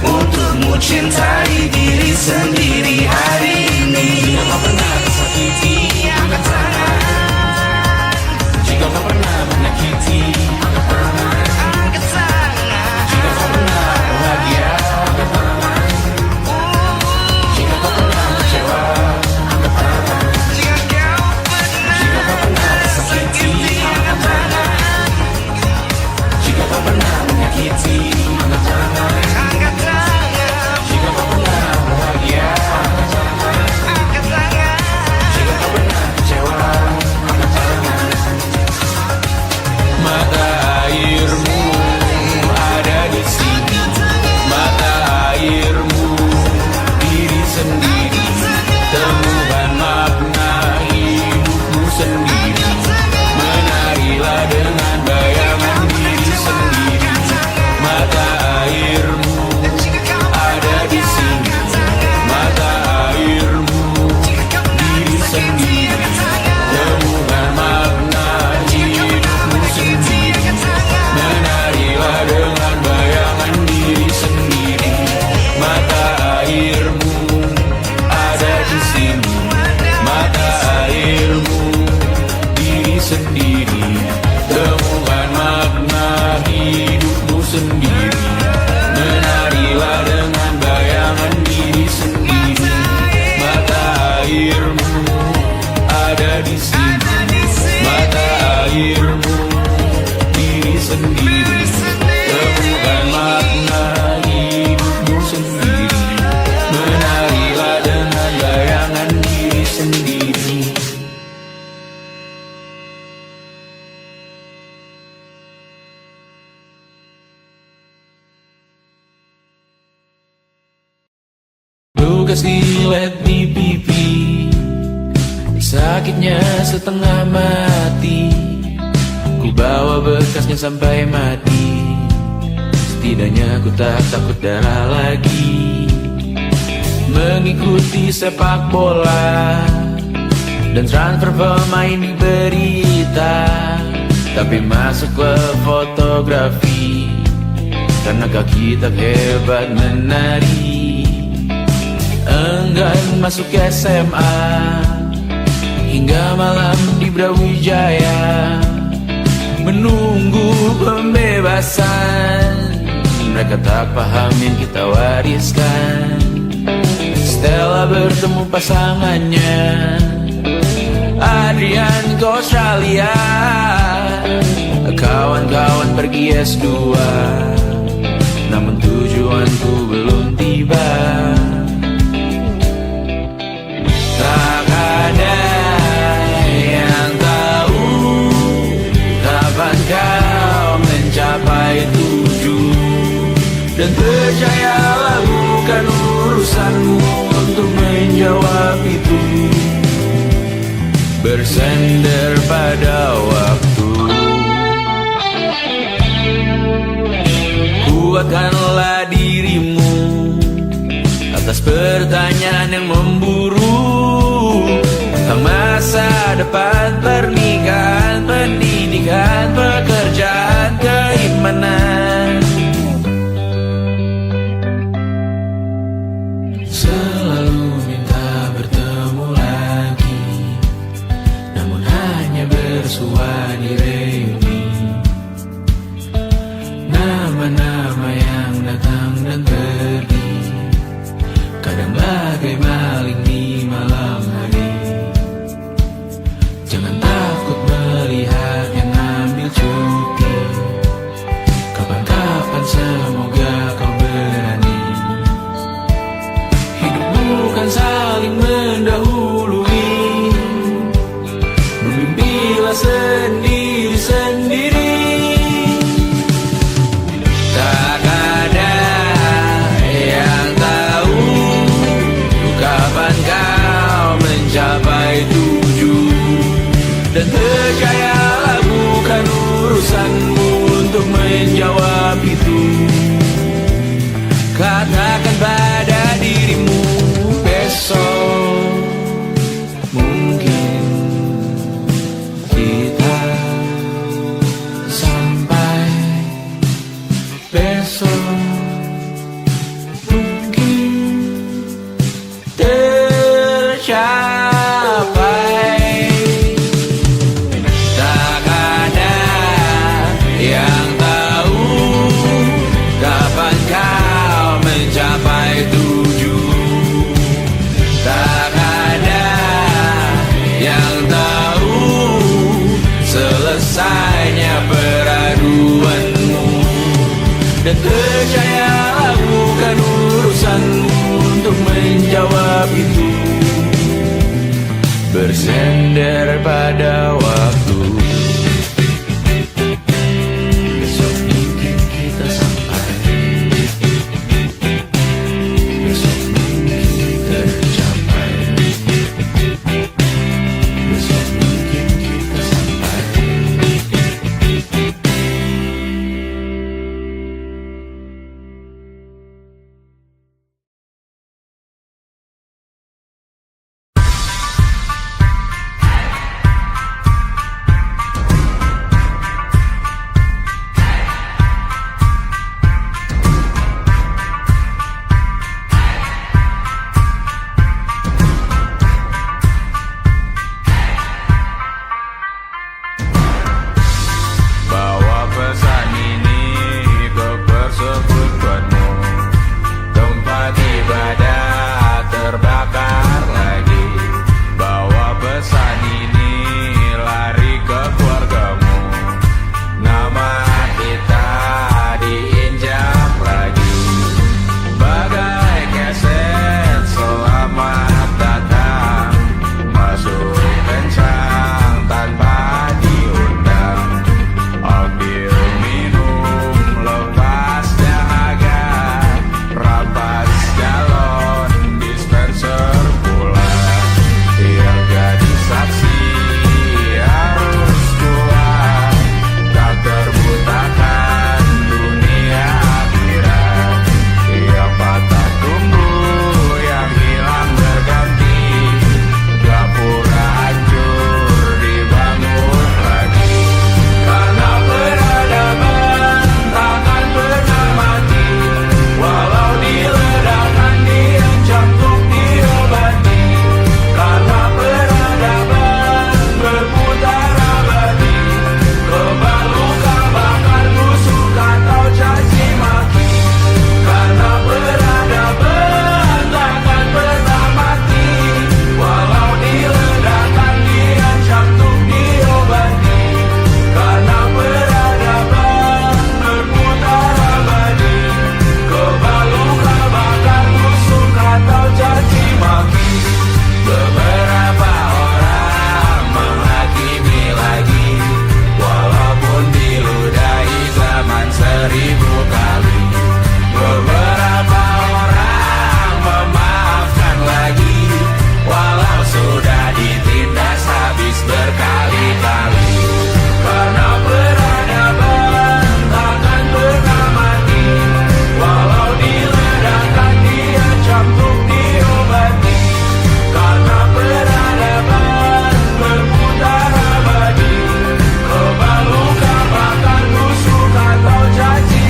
untukmu cintai diri sendiri hari ini. Jika kau pernah tersakiti, angkat tangan. Jika kau pernah menyakiti, angkat tangan. Jika kau pernah bahagia, angkat tangan. Jika kau pernah kecewa, angkat tangan. Jika kau pernah tersakiti, angkat tangan. Jika kau pernah menyakiti, angkat tangan. Jika kau pernah bahagia, angkat tangan. Jika kau pernah kecewa, angkat tangan. Mata airmu ada di sini. Mata airmu diri sendiri. Temukan makna hidupmu sendiri. Menarilah dengan bayangan diri sendiri. Mata airmu ada di sini. Mata airmu diri sendiri. Temukan makna hidupmu sendiri. Menarilah dengan bayangan diri sendiri. Mata airmu ada di sini. Mata airmu diri sendiri. Temukan makna hidupmu sendiri. Menarilah dengan bayangan diri sendiri. Mata airmu ada di sini. Mata airmu diri sendiri. Temukan makna hidupmu sendiri. Menarilah dengan bayangan diri sendiri. Lukas dilet di pipi, sakitnya setengah mati. Ku bawa bekasnya sampai mati. Setidaknya ku tak takut darah lagi. Mengikuti sepak bola dan transfer pemain di berita. Tapi masuk ke fotografi karena kaki tak hebat menari. Enggan masuk SMA hingga malam di Brawijaya menunggu pembebasan. Mereka tak paham yang kita wariskan. Stella bertemu pasangannya Adrian ke Australia. Kawan-kawan pergi S2, namun tujuanku belum tiba. Tak ada yang tahu kapan kau mencapai tujuan. Dan percayalah bukan urusanmu untuk menjawab itu. Bersender pada waktu. Kuatkanlah dirimu atas pertanyaan yang memburu tentang masa depan, pernikahan, pendidikan, pekerjaan, keimanan. Selalu minta bertemu lagi, namun hanya bersua di reuni. Nama-nama yang datang dan pergi, kadang bagai maling menjawab itu. Katakan pada dirimu besok mungkin kita sampai, besok mungkin tercapai. Tak ada yang tahu kapan kau mencapai tujuan. Tak ada yang tahu selesainya peraduanmu. Dan percayalah bukan urusanmu untuk menjawab itu. Bersender pada waktu. Besok mungkin kita sampai, besok mungkin tercapai, besok mungkin kita sampai. Bawa pesan ini ke persekutuanmu. Tempat ibadah terbakar lagi. Bawa pesan ini lari ke keluargamu. Nama kita diinjak lagi. Bagai keset selamat datang, masuk kencang tanpa diundang. Ambil minum lepas dahaga, rampas galon dispenser pula. Yang jadi saksi harus kuat, tak terbutakan dunia akhirat. Yang patah tumbuh, yang hilang berganti, gapura hancur dibangun lagi. Karena peradaban takkan pernah mati, walau diledakkan, diancam untuk diobati. Karena peradaban berputar abadi, kebal luka bakar busuk atau caci maki. Karena peradaban takkan pernah mati, walau diledakkan, diancam untuk diobati. Karena peradaban berputar abadi, kebal luka bakar busuk atau caci maki. Beberapa orang menghakimi lagi, walaupun diludahi zaman 1000 kali. Beberapa orang memaafkan lagi, walau sudah ditindas habis berkali-kali. Karena peradaban takkan pernah mati, walau diledakkan, diancam untuk diobati. Karena peradaban berputar abadi, kebal luka bakar busuk atau caci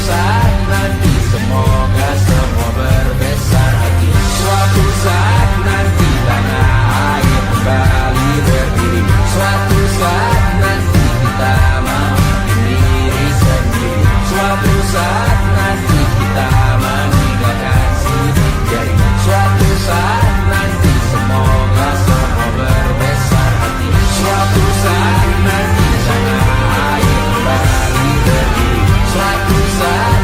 saat nanti semoga semua berbesar hati. Suatu saat nanti tanah air kembali berdiri. Suatu saat nanti kita memimpin diri sendiri. Suatu saat nanti kita meninggalkan sidik jari. Suatu saat nanti semoga semua berbesar hati. Suatu saat nanti tanah air kembali berdiri. Suatu saat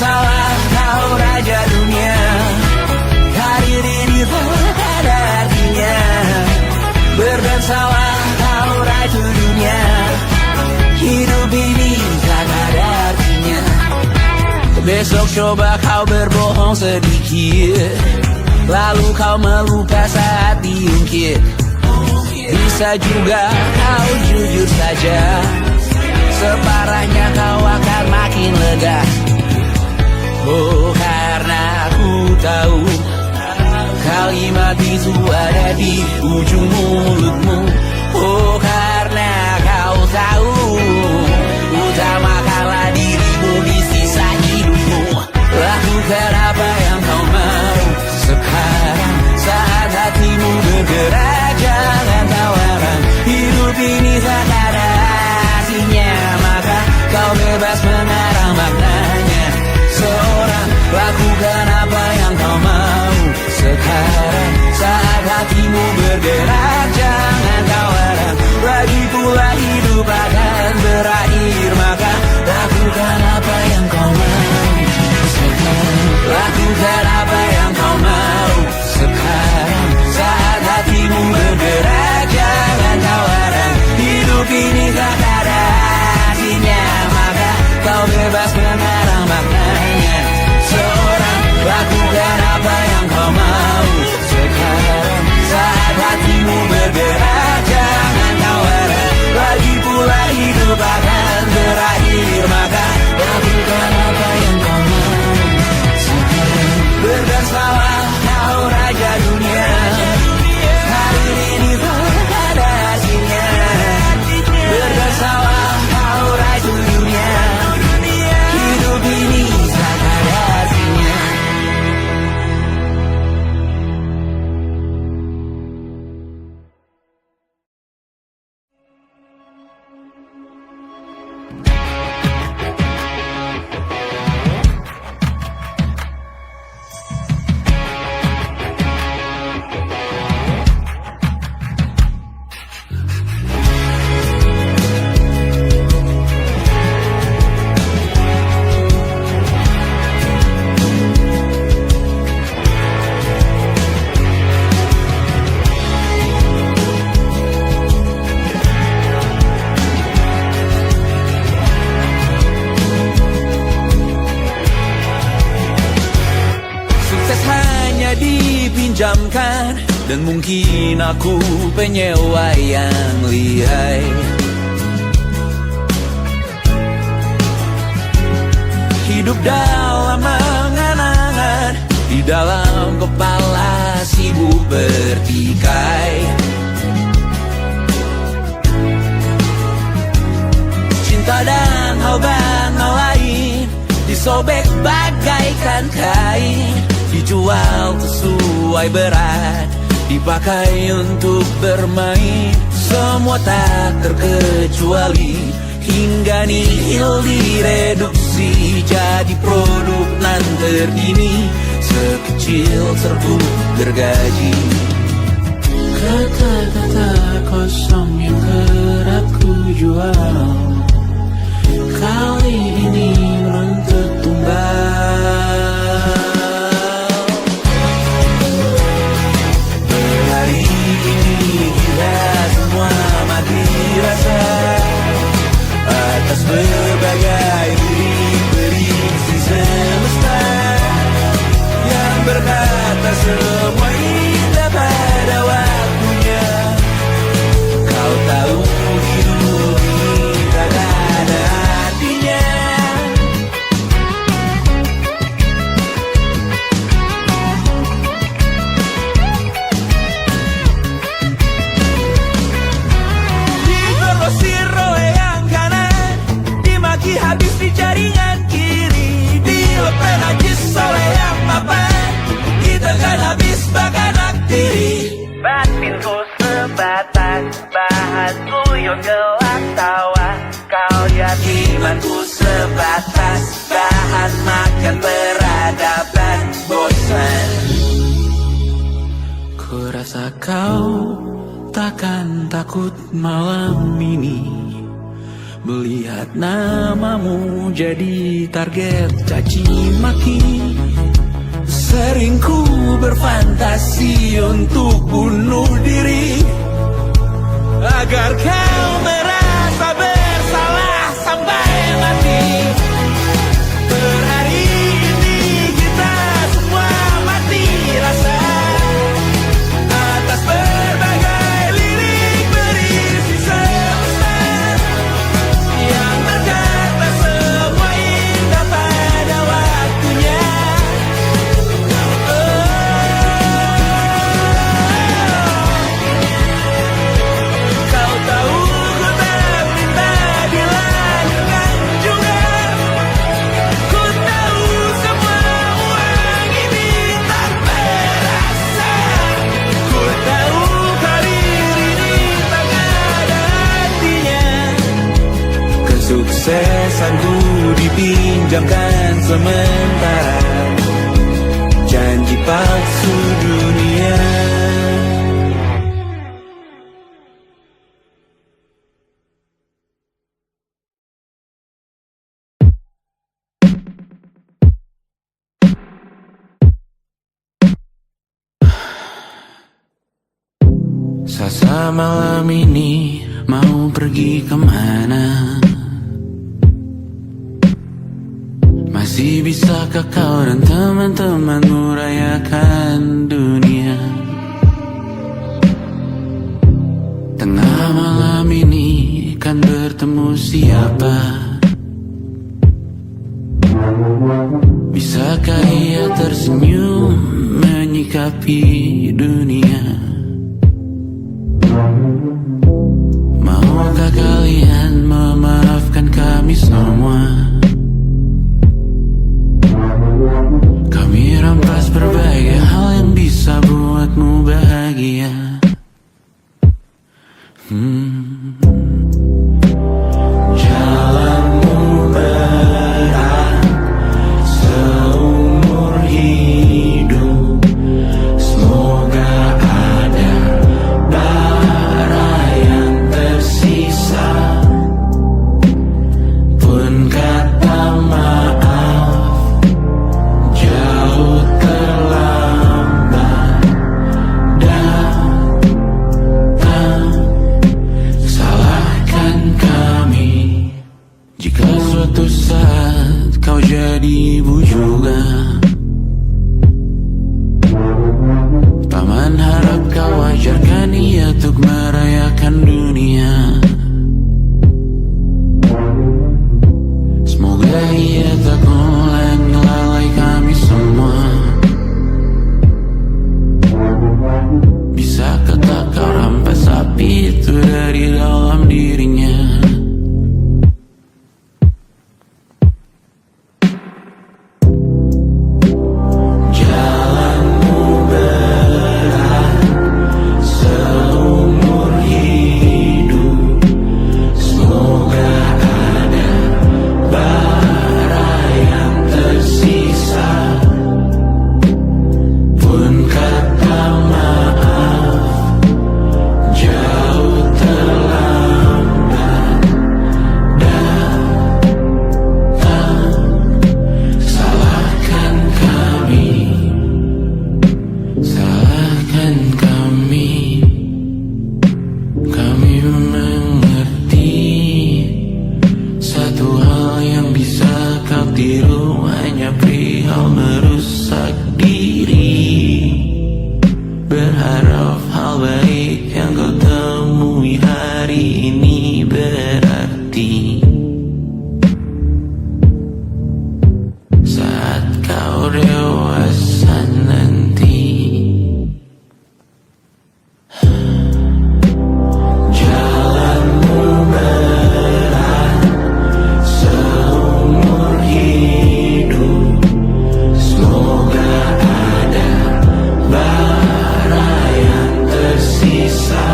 bersalah kau raja dunia. Karir ini tak ada artinya. Berdansalah kau ratu dunia. Hidup ini tak ada artinya. Besok coba kau berbohong sedikit, lalu kau melupa saat diungkit. Bisa juga kau jujur saja, separahnya kau akan makin lega. Oh, karena aku tahu kalimat itu ada di ujung mulutmu. Oh, karena kau tahu utamakanlah dirimu di sisa hidupmu. Lakukan apa yang kau mau sekarang, saat hatimu bergerak. Jangan tawaran, hidup ini tak ada artinya, maka kau bebas mengarang maknanya. Seorang, lakukan apa yang kau mau sekarang, saat hatimu bergerak. Jangan tawaran, lagi pula hidup akan berakhir, maka lakukan apa yang kau mau sekarang. Lakukan apa yang kau mau sekarang, saat hatimu bergerak. Jangan tawaran, hidup ini tak ada artinya, maka kau bebas mengarang maknanya. Seorang, lakukan apa yang kau mau sekarang, saat hatimu bergerak. Jangan tawaran, lagi pula hidup akan berakhir, maka lakukan apa yang kau mau sekarang. Berdansalah kau raja dunia. Hari ini tak ada artinya. Berdansalah kau raja dunia. Hidup ini tak ada artinya. Dipinjamkan, dan mungkin aku penyewa yang lihai. Hidup dalam angan-angan, di dalam kepala sibuk bertikai. Cinta dan hal lain disobek bagaikan kain, dijual sesuai berat, dipakai untuk bermain. Semua tak terkecuali, hingga nihil direduksi jadi produk nan terkini, sekecil serbuk gergaji. Kata-kata kosong yang kerap ku jual, kali ini menuntut tumbal. Hari ini kita semua mati rasa atas berbagai prediksi semesta yang berkata semua indah pada waktunya. Kau tahu hidup ini tak ada artinya. Digrosir oleh yang kanan, dimaki habis di jaringan kiri, dilepeh najis oleh yang mapan, kita kan habis bakanak diri. Batinku sebatas bahan guyon gelap tawa, kau jadi imanku sebatas bahan makan peradaban bosan. Ku rasa kau takkan takut malam ini Melihat namamu jadi target caci maki. Sering ku berfantasi untuk bunuh diri agar kau merasa bersalah sampai mati. Per hari ini kita semua mati rasa atas berbagai lirik berisi semesta yang berkata semua indah pada waktunya. Kau tahu ku tak minta dilahirkan juga. Ku tahu semua uang ini tak berasa. Ku tahu karir ini tak ada artinya. Kesuksesanku dipinjamkan sementara, janji palsu dunia. Sasa malam ini mau pergi kemana? Masih bisakah kau dan teman-temanmu rayakan dunia? Tengah malam ini kan bertemu siapa? Bisakah ia tersenyum menyikapi dunia? Maukah kalian memaafkan kami semua? Kami rampas berbagai hal yang bisa buatmu bahagia. Jalanmu berat seumur hidup. Semoga ada bara yang tersisa. Pun kata maaf jauh terlambat datang. Salahkan kami jika suatu saat kau jadi ibu juga. Paman harap kau ajarkan ia untuk merayakan dunia. Semoga ia tak ulangi lalai kami semua. Bisakah tak kau rampas api itu dari dalam dirinya? Jalanmu berat seumur hidup. Semoga ada bara yang tersisa. Pun kata maaf jauh terlambat datang. Salahkan kami, salahkan kami. Kami mengerti satu hal yang bisa kau tiru hanya perihal merusak diri. Berharap hal baik yang kau temui hari ini berarti saat kau dewasa nanti. Jalanmu berat seumur hidup. Semoga ada bara yang tersisa.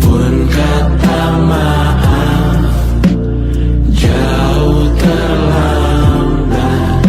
Pun kata maaf jauh terlambat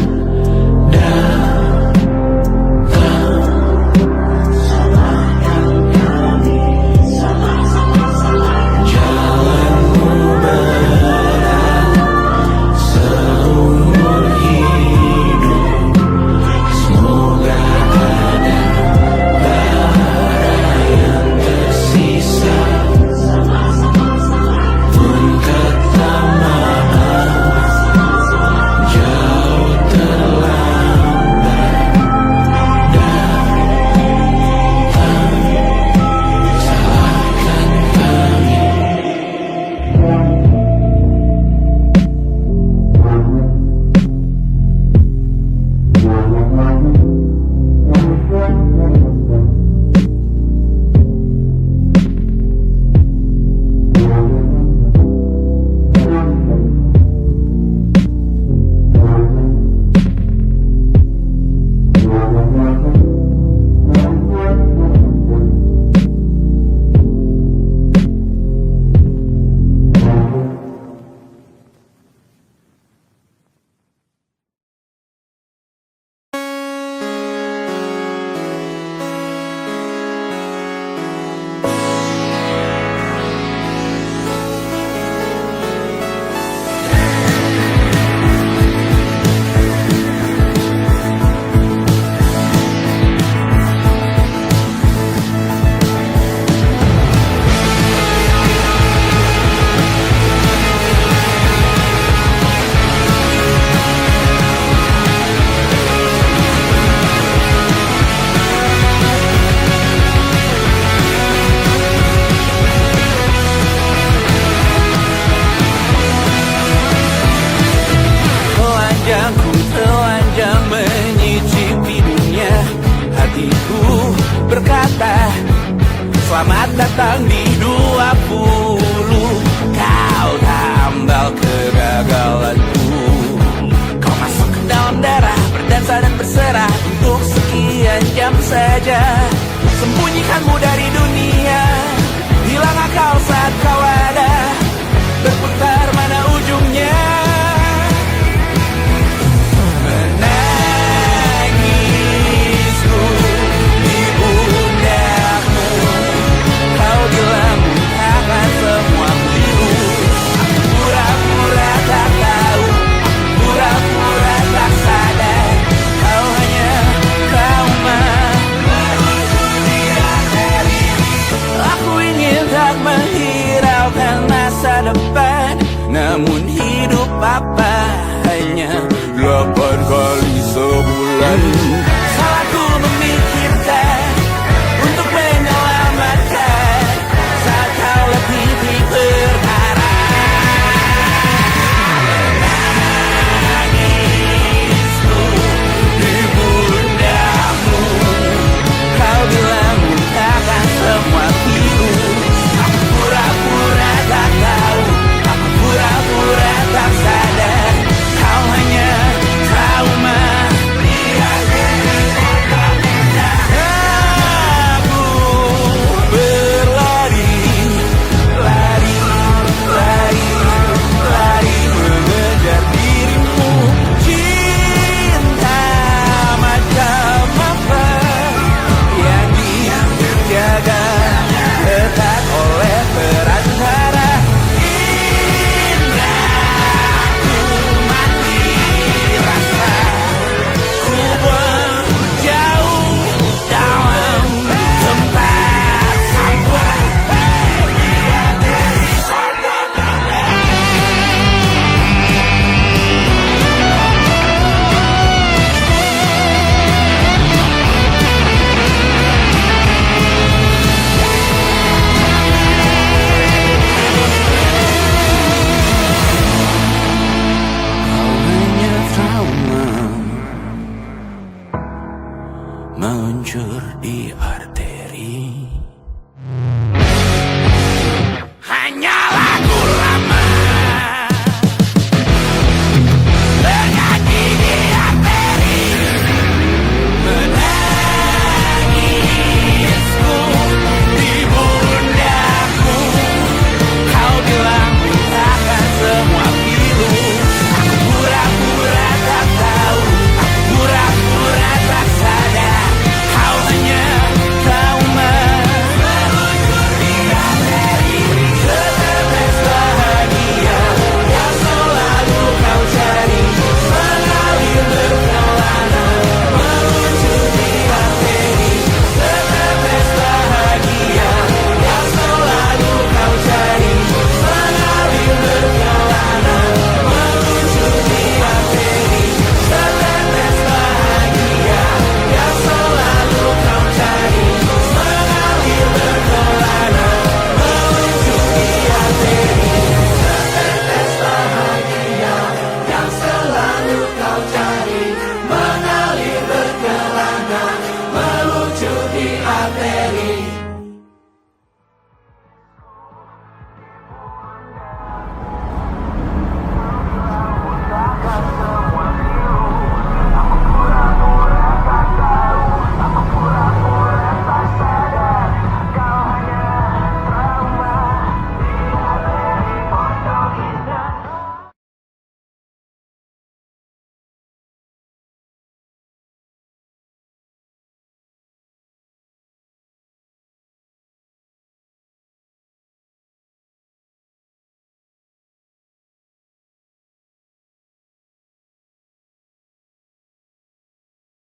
Selamat datang di 20